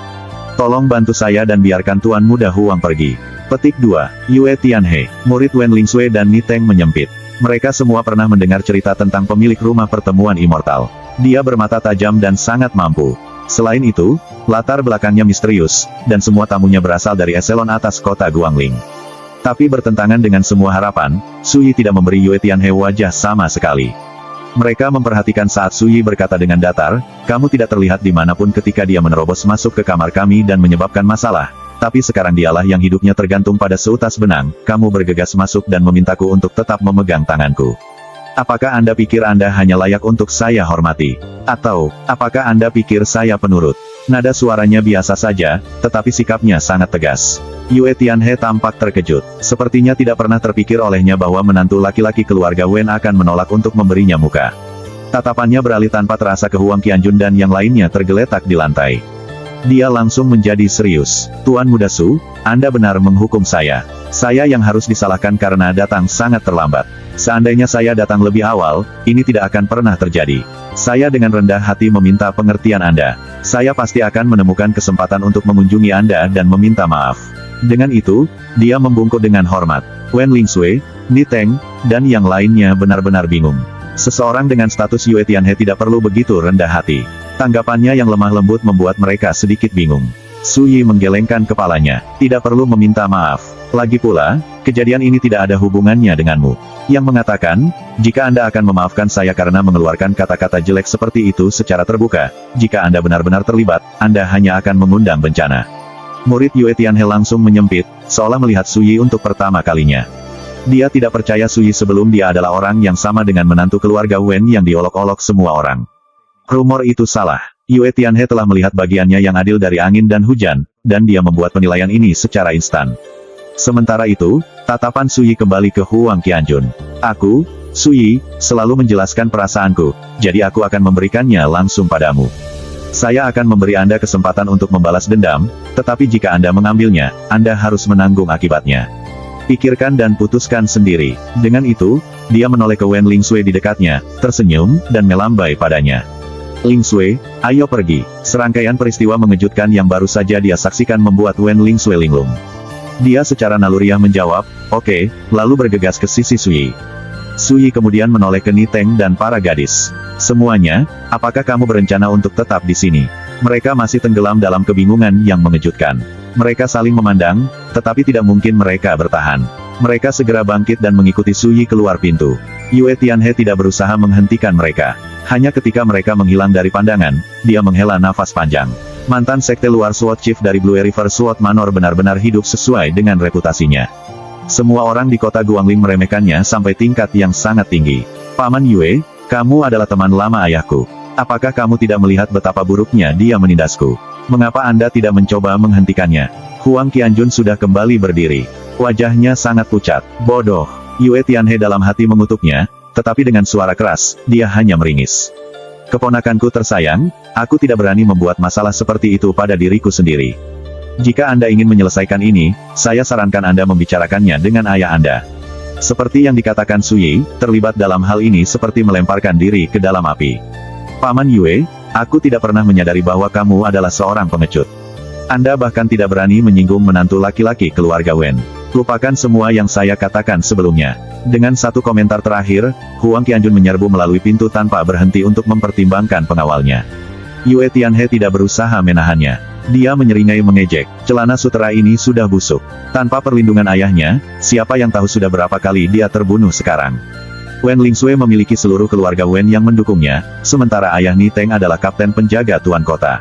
Tolong bantu saya dan biarkan tuan muda Huang pergi. Petik 2. Yue Tianhe, murid Wen Lingsui dan Ni Teng menyempit. Mereka semua pernah mendengar cerita tentang pemilik rumah pertemuan immortal. Dia bermata tajam dan sangat mampu. Selain itu, latar belakangnya misterius, dan semua tamunya berasal dari eselon atas kota Guangling. Tapi bertentangan dengan semua harapan, Su Yi tidak memberi Yue Tianhe wajah sama sekali. Mereka memperhatikan saat Su Yi berkata dengan datar, kamu tidak terlihat dimanapun ketika dia menerobos masuk ke kamar kami dan menyebabkan masalah. Tapi sekarang dialah yang hidupnya tergantung pada seutas benang, kamu bergegas masuk dan memintaku untuk tetap memegang tanganku. Apakah Anda pikir Anda hanya layak untuk saya hormati? Atau, apakah Anda pikir saya penurut? Nada suaranya biasa saja, tetapi sikapnya sangat tegas. Yue Tianhe tampak terkejut. Sepertinya tidak pernah terpikir olehnya bahwa menantu laki-laki keluarga Wen akan menolak untuk memberinya muka. Tatapannya beralih tanpa terasa ke Huang Qianjun dan yang lainnya tergeletak di lantai. Dia langsung menjadi serius. Tuan Muda Su, Anda benar menghukum saya. Saya yang harus disalahkan karena datang sangat terlambat. Seandainya saya datang lebih awal, ini tidak akan pernah terjadi. Saya dengan rendah hati meminta pengertian Anda. Saya pasti akan menemukan kesempatan untuk mengunjungi Anda dan meminta maaf. Dengan itu, dia membungkuk dengan hormat. Wen Lingsui, Ni Teng, dan yang lainnya benar-benar bingung. Seseorang dengan status Yue Tianhe tidak perlu begitu rendah hati. Tanggapannya yang lemah lembut membuat mereka sedikit bingung. Su Yi menggelengkan kepalanya. Tidak perlu meminta maaf. Lagi pula, kejadian ini tidak ada hubungannya denganmu. Yang mengatakan, jika Anda akan memaafkan saya karena mengeluarkan kata-kata jelek seperti itu secara terbuka, jika Anda benar-benar terlibat, Anda hanya akan mengundang bencana. Murid Yue Tianhe langsung menyempit, seolah melihat Su Yi untuk pertama kalinya. Dia tidak percaya Su Yi sebelum dia adalah orang yang sama dengan menantu keluarga Wen yang diolok-olok semua orang. Rumor itu salah. Yue Tianhe telah melihat bagiannya yang adil dari angin dan hujan, dan dia membuat penilaian ini secara instan. Sementara itu, tatapan Su Yi kembali ke Huang Qianjun. Aku, Su Yi, selalu menjelaskan perasaanku, jadi aku akan memberikannya langsung padamu. Saya akan memberi Anda kesempatan untuk membalas dendam, tetapi jika Anda mengambilnya, Anda harus menanggung akibatnya. Pikirkan dan putuskan sendiri. Dengan itu, dia menoleh ke Wen Lingsui di dekatnya, tersenyum, dan melambai padanya. Lingsui, ayo pergi. Serangkaian peristiwa mengejutkan yang baru saja dia saksikan membuat Wen Lingsui linglung. Dia secara naluriah menjawab, oke, lalu bergegas ke sisi Sui. Sui kemudian menoleh ke Niteng dan para gadis. Semuanya, apakah kamu berencana untuk tetap di sini? Mereka masih tenggelam dalam kebingungan yang mengejutkan. Mereka saling memandang, tetapi tidak mungkin mereka bertahan. Mereka segera bangkit dan mengikuti Sui keluar pintu. Yue Tianhe tidak berusaha menghentikan mereka. Hanya ketika mereka menghilang dari pandangan, dia menghela nafas panjang. Mantan sekte luar SWAT Chief dari Blue River SWAT Manor benar-benar hidup sesuai dengan reputasinya. Semua orang di kota Guangling meremehkannya sampai tingkat yang sangat tinggi. Paman Yue, kamu adalah teman lama ayahku. Apakah kamu tidak melihat betapa buruknya dia menindasku? Mengapa Anda tidak mencoba menghentikannya? Huang Qianjun sudah kembali berdiri. Wajahnya sangat pucat. Bodoh. Yue Tianhe dalam hati mengutuknya, tetapi dengan suara keras, dia hanya meringis. Keponakanku tersayang, aku tidak berani membuat masalah seperti itu pada diriku sendiri. Jika Anda ingin menyelesaikan ini, saya sarankan Anda membicarakannya dengan ayah Anda. Seperti yang dikatakan Sui, terlibat dalam hal ini seperti melemparkan diri ke dalam api. Paman Yue, aku tidak pernah menyadari bahwa kamu adalah seorang pengecut. Anda bahkan tidak berani menyinggung menantu laki-laki keluarga Wen. Lupakan semua yang saya katakan sebelumnya. Dengan satu komentar terakhir, Huang Qianjun menyerbu melalui pintu tanpa berhenti untuk mempertimbangkan pengawalnya. Yue Tianhe tidak berusaha menahannya. Dia menyeringai mengejek, celana sutera ini sudah busuk. Tanpa perlindungan ayahnya, siapa yang tahu sudah berapa kali dia terbunuh sekarang. Wen Lingsui memiliki seluruh keluarga Wen yang mendukungnya, sementara ayah Niteng adalah kapten penjaga tuan kota.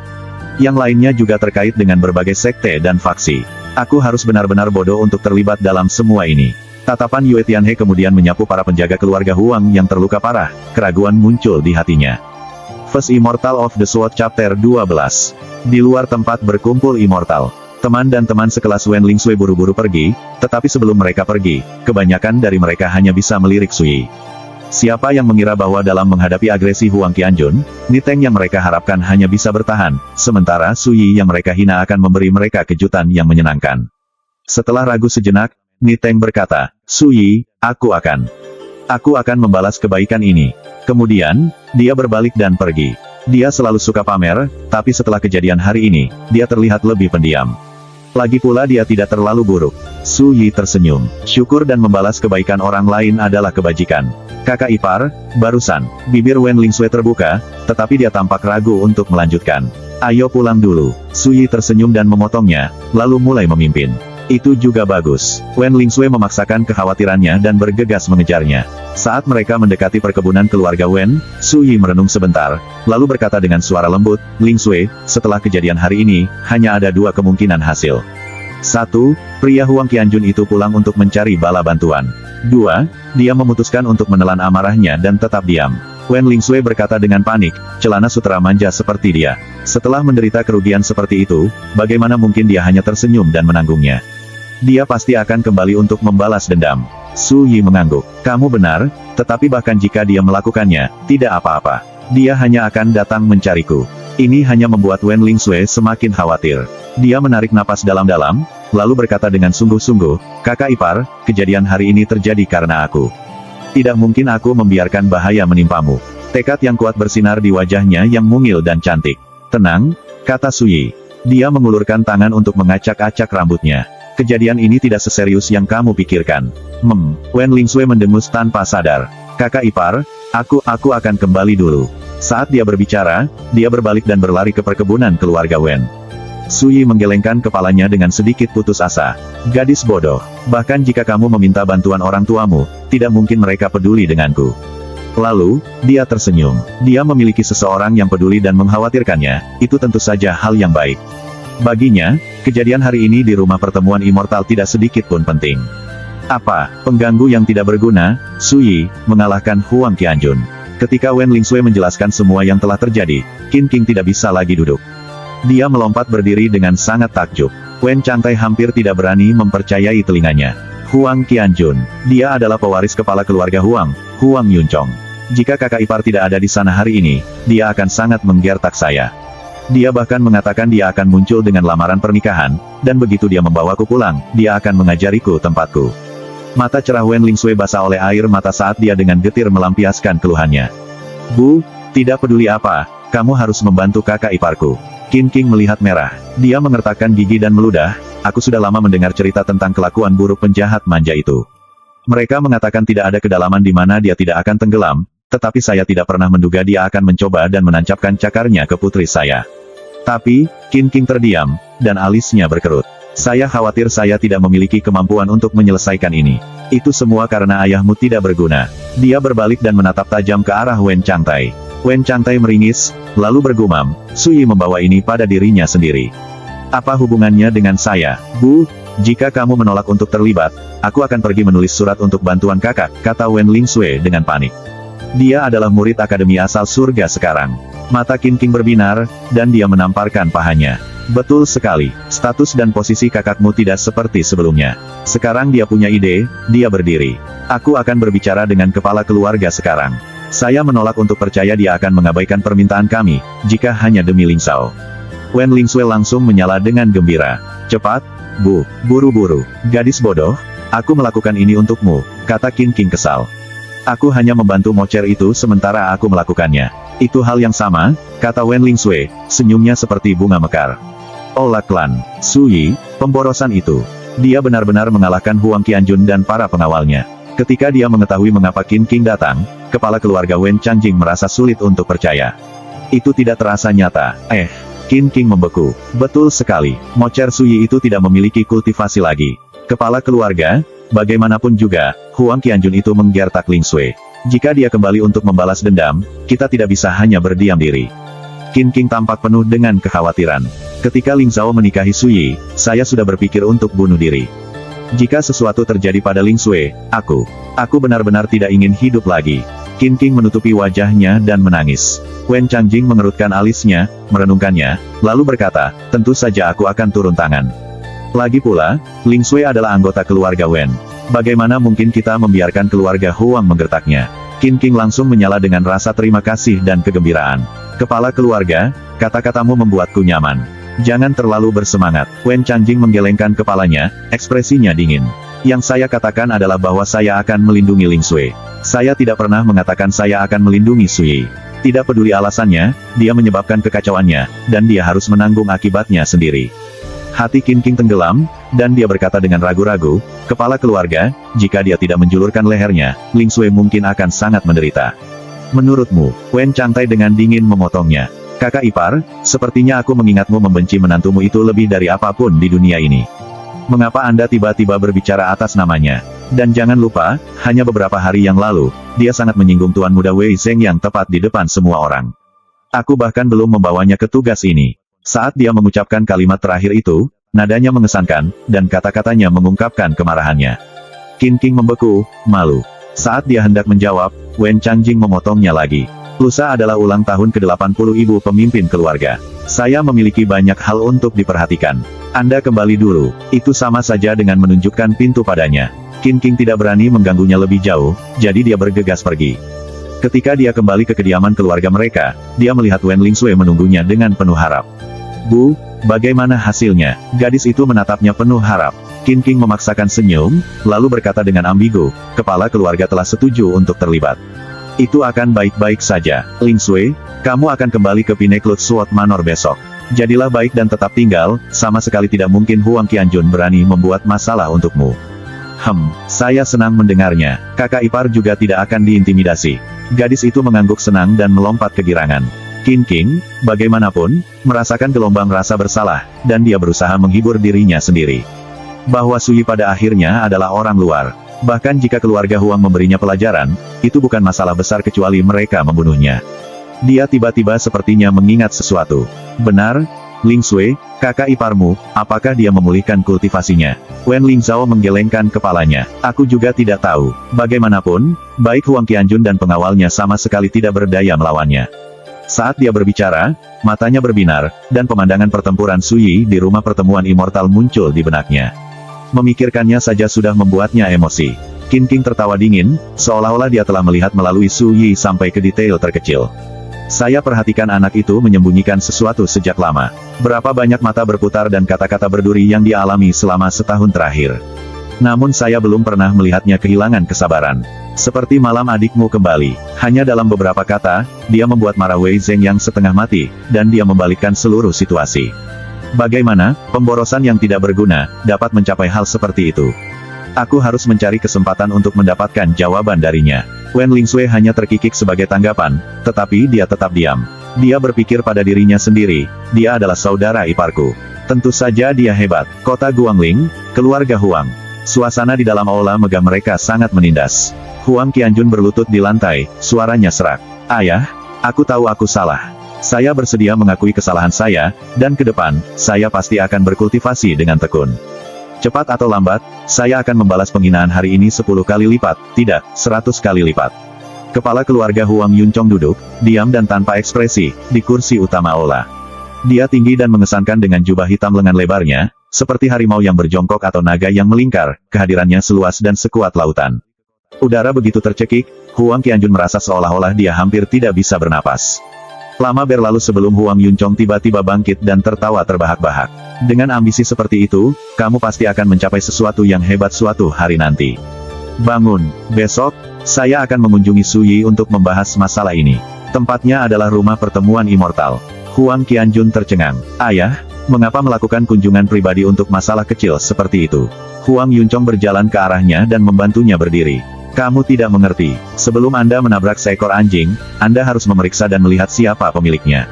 Yang lainnya juga terkait dengan berbagai sekte dan faksi. Aku harus benar-benar bodoh untuk terlibat dalam semua ini. Tatapan Yue Tianhe kemudian menyapu para penjaga keluarga Huang yang terluka parah, keraguan muncul di hatinya. First Immortal of the Sword Chapter 12. Di luar tempat berkumpul Immortal. Teman dan teman sekelas Wen Lingsui buru-buru pergi, tetapi sebelum mereka pergi, kebanyakan dari mereka hanya bisa melirik Sui. Siapa yang mengira bahwa dalam menghadapi agresi Huang Qianjun, Niteng yang mereka harapkan hanya bisa bertahan, sementara Sui yang mereka hina akan memberi mereka kejutan yang menyenangkan. Setelah ragu sejenak, Niteng berkata, Sui, aku akan membalas kebaikan ini. Kemudian, dia berbalik dan pergi. Dia selalu suka pamer, tapi setelah kejadian hari ini, dia terlihat lebih pendiam. Lagi pula dia tidak terlalu buruk. Sui tersenyum. Syukur dan membalas kebaikan orang lain adalah kebajikan. Kakak ipar, barusan, bibir Wen Lingsui terbuka, tetapi dia tampak ragu untuk melanjutkan. Ayo pulang dulu. Sui tersenyum dan memotongnya, lalu mulai memimpin. Itu juga bagus. Wen Lingsui memaksakan kekhawatirannya dan bergegas mengejarnya. Saat mereka mendekati perkebunan keluarga Wen, Sui merenung sebentar, lalu berkata dengan suara lembut, Lingsui, setelah kejadian hari ini, hanya ada dua kemungkinan hasil. 1. Pria Huang Qianjun itu pulang untuk mencari bala bantuan. 2. Dia memutuskan untuk menelan amarahnya dan tetap diam. Wen Lingsui berkata dengan panik, celana sutera manja seperti dia. Setelah menderita kerugian seperti itu, bagaimana mungkin dia hanya tersenyum dan menanggungnya? Dia pasti akan kembali untuk membalas dendam. Su Yi mengangguk. Kamu benar, tetapi bahkan jika dia melakukannya, tidak apa-apa. Dia hanya akan datang mencariku. Ini hanya membuat Wen Lingsui semakin khawatir. Dia menarik napas dalam-dalam, lalu berkata dengan sungguh-sungguh, Kakak ipar, kejadian hari ini terjadi karena aku. Tidak mungkin aku membiarkan bahaya menimpamu. Tekad yang kuat bersinar di wajahnya yang mungil dan cantik. Tenang, kata Su Yi. Dia mengulurkan tangan untuk mengacak-acak rambutnya. Kejadian ini tidak seserius yang kamu pikirkan. Wen Lingsui mendengus tanpa sadar. Kakak ipar, aku akan kembali dulu. Saat dia berbicara, dia berbalik dan berlari ke perkebunan keluarga Wen. Su Yi menggelengkan kepalanya dengan sedikit putus asa. Gadis bodoh. Bahkan jika kamu meminta bantuan orang tuamu, tidak mungkin mereka peduli denganku. Lalu, dia tersenyum. Dia memiliki seseorang yang peduli dan mengkhawatirkannya, itu tentu saja hal yang baik. Baginya, kejadian hari ini di rumah pertemuan Immortal tidak sedikit pun penting. Apa, pengganggu yang tidak berguna? Su Yi mengalahkan Huang Qianjun. Ketika Wen Lingsui menjelaskan semua yang telah terjadi, Qin King tidak bisa lagi duduk. Dia melompat berdiri dengan sangat takjub. Wen Changtai hampir tidak berani mempercayai telinganya. Huang Qianjun, dia adalah pewaris kepala keluarga Huang, Huang Yunchong. Jika kakak ipar tidak ada di sana hari ini, dia akan sangat menggertak saya. Dia bahkan mengatakan dia akan muncul dengan lamaran pernikahan, dan begitu dia membawaku pulang, dia akan mengajariku tempatku. Mata cerah Wen Lingsui basah oleh air mata saat dia dengan getir melampiaskan keluhannya. Bu, tidak peduli apa, kamu harus membantu kakak iparku. Qin King melihat merah. Dia mengertakkan gigi dan meludah, aku sudah lama mendengar cerita tentang kelakuan buruk penjahat manja itu. Mereka mengatakan tidak ada kedalaman di mana dia tidak akan tenggelam, tetapi saya tidak pernah menduga dia akan mencoba dan menancapkan cakarnya ke putri saya. Tapi, Qin King terdiam, dan alisnya berkerut. Saya khawatir saya tidak memiliki kemampuan untuk menyelesaikan ini. Itu semua karena ayahmu tidak berguna. Dia berbalik dan menatap tajam ke arah Wen Changtai. Wen Changtai meringis, lalu bergumam, Sui membawa ini pada dirinya sendiri. Apa hubungannya dengan saya, Bu? Jika kamu menolak untuk terlibat, aku akan pergi menulis surat untuk bantuan kakak, kata Wen Lingsui dengan panik. Dia adalah murid akademi asal surga sekarang. Mata Qin King berbinar, dan dia menamparkan pahanya. Betul sekali, status dan posisi kakakmu tidak seperti sebelumnya. Sekarang dia punya ide, dia berdiri. Aku akan berbicara dengan kepala keluarga sekarang. Saya menolak untuk percaya dia akan mengabaikan permintaan kami, jika hanya demi Ling Zhao. Wen Lingsui langsung menyala dengan gembira. Cepat, Bu, buru-buru, gadis bodoh, aku melakukan ini untukmu, kata Qin King kesal. Aku hanya membantu mocer itu sementara aku melakukannya. Itu hal yang sama, kata Wen Lingsui, senyumnya seperti bunga mekar. Ola Klan, Sui, pemborosan itu. Dia benar-benar mengalahkan Huang Qianjun dan para pengawalnya. Ketika dia mengetahui mengapa Qin King datang, kepala keluarga Wen Changjing merasa sulit untuk percaya. Itu tidak terasa nyata. Qin King membeku. Betul sekali, mocer Sui itu tidak memiliki kultivasi lagi. Kepala keluarga, bagaimanapun juga, Huang Qianjun itu menggertak Lingsui. Jika dia kembali untuk membalas dendam, kita tidak bisa hanya berdiam diri. Qin King tampak penuh dengan kekhawatiran. Ketika Ling Zhao menikahi Sui, saya sudah berpikir untuk bunuh diri. Jika sesuatu terjadi pada Lingsui, aku benar-benar tidak ingin hidup lagi. Qin King menutupi wajahnya dan menangis. Wen Changjing mengerutkan alisnya, merenungkannya, lalu berkata, tentu saja aku akan turun tangan. Lagi pula, Lingsui adalah anggota keluarga Wen. Bagaimana mungkin kita membiarkan keluarga Huang menggertaknya? Qin King langsung menyala dengan rasa terima kasih dan kegembiraan. Kepala keluarga, kata-katamu membuatku nyaman. Jangan terlalu bersemangat. Wen Changjing menggelengkan kepalanya, ekspresinya dingin. Yang saya katakan adalah bahwa saya akan melindungi Lingsui. Saya tidak pernah mengatakan saya akan melindungi Sui. Tidak peduli alasannya, dia menyebabkan kekacauannya, dan dia harus menanggung akibatnya sendiri. Hati Qin King tenggelam, dan dia berkata dengan ragu-ragu, kepala keluarga, jika dia tidak menjulurkan lehernya, Lingsui mungkin akan sangat menderita. Menurutmu, Wen Changtai dengan dingin memotongnya. Kakak ipar, sepertinya aku mengingatmu membenci menantumu itu lebih dari apapun di dunia ini. Mengapa Anda tiba-tiba berbicara atas namanya? Dan jangan lupa, hanya beberapa hari yang lalu, dia sangat menyinggung Tuan Muda Wei Zheng yang tepat di depan semua orang. Aku bahkan belum membawanya ke tugas ini. Saat dia mengucapkan kalimat terakhir itu, nadanya mengesankan, dan kata-katanya mengungkapkan kemarahannya. Qin King membeku, malu. Saat dia hendak menjawab, Wen Changjing memotongnya lagi. Lusa adalah ulang tahun ke-80 ibu pemimpin keluarga. Saya memiliki banyak hal untuk diperhatikan. Anda kembali dulu, itu sama saja dengan menunjukkan pintu padanya. Qin King tidak berani mengganggunya lebih jauh, jadi dia bergegas pergi. Ketika dia kembali ke kediaman keluarga mereka, dia melihat Wen Lingsui menunggunya dengan penuh harap. Bu, bagaimana hasilnya? Gadis itu menatapnya penuh harap. Qin King memaksakan senyum, lalu berkata dengan ambigu, kepala keluarga telah setuju untuk terlibat. Itu akan baik-baik saja. Lingsui, kamu akan kembali ke Pinnacle Sword Manor besok. Jadilah baik dan tetap tinggal, sama sekali tidak mungkin Huang Qianjun berani membuat masalah untukmu. Saya senang mendengarnya. Kakak ipar juga tidak akan diintimidasi. Gadis itu mengangguk senang dan melompat kegirangan. Qin King, bagaimanapun, merasakan gelombang rasa bersalah, dan dia berusaha menghibur dirinya sendiri. Bahwa Sui pada akhirnya adalah orang luar. Bahkan jika keluarga Huang memberinya pelajaran, itu bukan masalah besar kecuali mereka membunuhnya. Dia tiba-tiba sepertinya mengingat sesuatu. Benar, Lingsui, kakak iparmu, apakah dia memulihkan kultivasinya? Wen Lingzhao menggelengkan kepalanya. Aku juga tidak tahu. Bagaimanapun, baik Huang Qianjun dan pengawalnya sama sekali tidak berdaya melawannya. Saat dia berbicara, matanya berbinar, dan pemandangan pertempuran Sui di rumah pertemuan immortal muncul di benaknya. Memikirkannya saja sudah membuatnya emosi. Qin King tertawa dingin, seolah-olah dia telah melihat melalui Sui sampai ke detail terkecil. Saya perhatikan anak itu menyembunyikan sesuatu sejak lama. Berapa banyak mata berputar dan kata-kata berduri yang dia alami selama setahun terakhir. Namun saya belum pernah melihatnya kehilangan kesabaran. Seperti malam adikmu kembali. Hanya dalam beberapa kata, dia membuat marah Wei Zheng yang setengah mati, dan dia membalikkan seluruh situasi. Bagaimana, pemborosan yang tidak berguna, dapat mencapai hal seperti itu? Aku harus mencari kesempatan untuk mendapatkan jawaban darinya. Wen Lingsui hanya terkikik sebagai tanggapan, tetapi dia tetap diam. Dia berpikir pada dirinya sendiri, dia adalah saudara iparku. Tentu saja dia hebat. Kota Guangling, keluarga Huang. Suasana di dalam aula megah mereka sangat menindas. Huang Qianjun berlutut di lantai, suaranya serak. Ayah, aku tahu aku salah. Saya bersedia mengakui kesalahan saya, dan ke depan, saya pasti akan berkultivasi dengan tekun. Cepat atau lambat, saya akan membalas penghinaan hari ini 10 kali lipat, tidak, 100 kali lipat. Kepala keluarga Huang Yunchong duduk, diam dan tanpa ekspresi, di kursi utama aula. Dia tinggi dan mengesankan dengan jubah hitam lengan lebarnya, seperti harimau yang berjongkok atau naga yang melingkar, kehadirannya seluas dan sekuat lautan. Udara begitu tercekik, Huang Qianjun merasa seolah-olah dia hampir tidak bisa bernapas. Lama berlalu sebelum Huang Yunchong tiba-tiba bangkit dan tertawa terbahak-bahak. Dengan ambisi seperti itu, kamu pasti akan mencapai sesuatu yang hebat suatu hari nanti. Bangun, besok, saya akan mengunjungi Suyi untuk membahas masalah ini. Tempatnya adalah rumah pertemuan immortal. Huang Qianjun tercengang. Ayah, mengapa melakukan kunjungan pribadi untuk masalah kecil seperti itu? Huang Yunchong berjalan ke arahnya dan membantunya berdiri. Kamu tidak mengerti. Sebelum Anda menabrak seekor anjing, Anda harus memeriksa dan melihat siapa pemiliknya.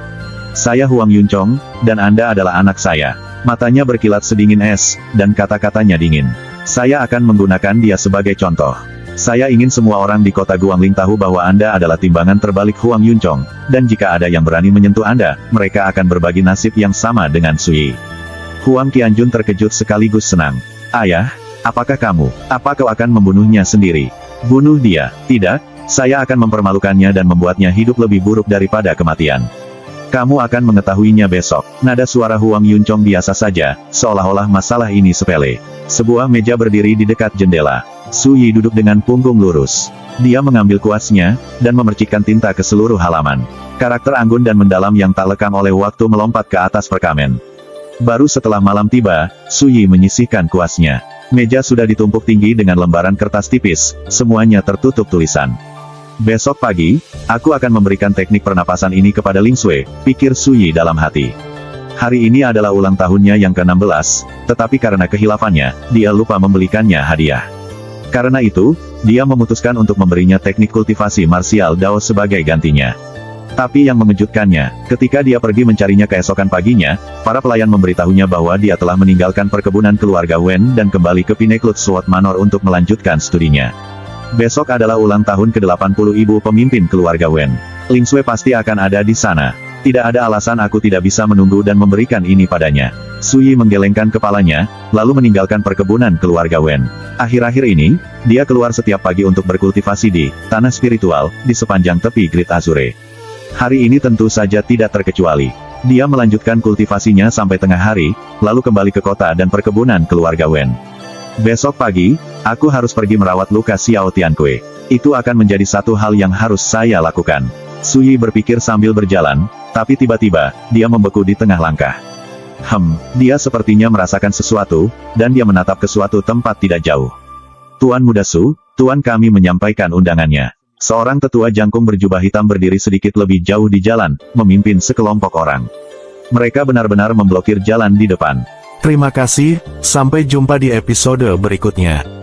Saya Huang Yunchong, dan Anda adalah anak saya. Matanya berkilat sedingin es, dan kata-katanya dingin. Saya akan menggunakan dia sebagai contoh. Saya ingin semua orang di kota Guangling tahu bahwa Anda adalah timbangan terbalik Huang Yunchong, dan jika ada yang berani menyentuh Anda, mereka akan berbagi nasib yang sama dengan Suyi. Huang Qianjun terkejut sekaligus senang. Ayah, apakah kau akan membunuhnya sendiri? Bunuh dia. Tidak, saya akan mempermalukannya dan membuatnya hidup lebih buruk daripada kematian. Kamu akan mengetahuinya besok. Nada suara Huang Yunchong biasa saja, seolah-olah masalah ini sepele. Sebuah meja berdiri di dekat jendela. Suyi duduk dengan punggung lurus. Dia mengambil kuasnya, dan memercikkan tinta ke seluruh halaman. Karakter anggun dan mendalam yang tak lekang oleh waktu melompat ke atas perkamen. Baru setelah malam tiba, Suyi menyisihkan kuasnya. Meja sudah ditumpuk tinggi dengan lembaran kertas tipis, semuanya tertutup tulisan. Besok pagi, aku akan memberikan teknik pernapasan ini kepada Lingsui, pikir Suyi dalam hati. Hari ini adalah ulang tahunnya yang ke-16, tetapi karena kehilafannya, dia lupa membelikannya hadiah. Karena itu, dia memutuskan untuk memberinya teknik kultivasi marsial Dao sebagai gantinya. Tapi yang mengejutkannya, ketika dia pergi mencarinya keesokan paginya, para pelayan memberitahunya bahwa dia telah meninggalkan perkebunan keluarga Wen dan kembali ke Pinnacle Sword Manor untuk melanjutkan studinya. Besok adalah ulang tahun ke-80 ibu pemimpin keluarga Wen. Lingsui pasti akan ada di sana. Tidak ada alasan aku tidak bisa menunggu dan memberikan ini padanya. Suyi menggelengkan kepalanya, lalu meninggalkan perkebunan keluarga Wen. Akhir-akhir ini, dia keluar setiap pagi untuk berkultivasi di tanah spiritual, di sepanjang tepi Great Azure. Hari ini tentu saja tidak terkecuali. Dia melanjutkan kultivasinya sampai tengah hari, lalu kembali ke kota dan perkebunan keluarga Wen. Besok pagi, aku harus pergi merawat luka Xiao Tiankui. Itu akan menjadi satu hal yang harus saya lakukan. Suyi berpikir sambil berjalan, tapi tiba-tiba, dia membeku di tengah langkah. Dia sepertinya merasakan sesuatu, dan dia menatap ke suatu tempat tidak jauh. Tuan Muda Su, Tuan kami menyampaikan undangannya. Seorang tetua jangkung berjubah hitam berdiri sedikit lebih jauh di jalan, memimpin sekelompok orang. Mereka benar-benar memblokir jalan di depan. Terima kasih, sampai jumpa di episode berikutnya.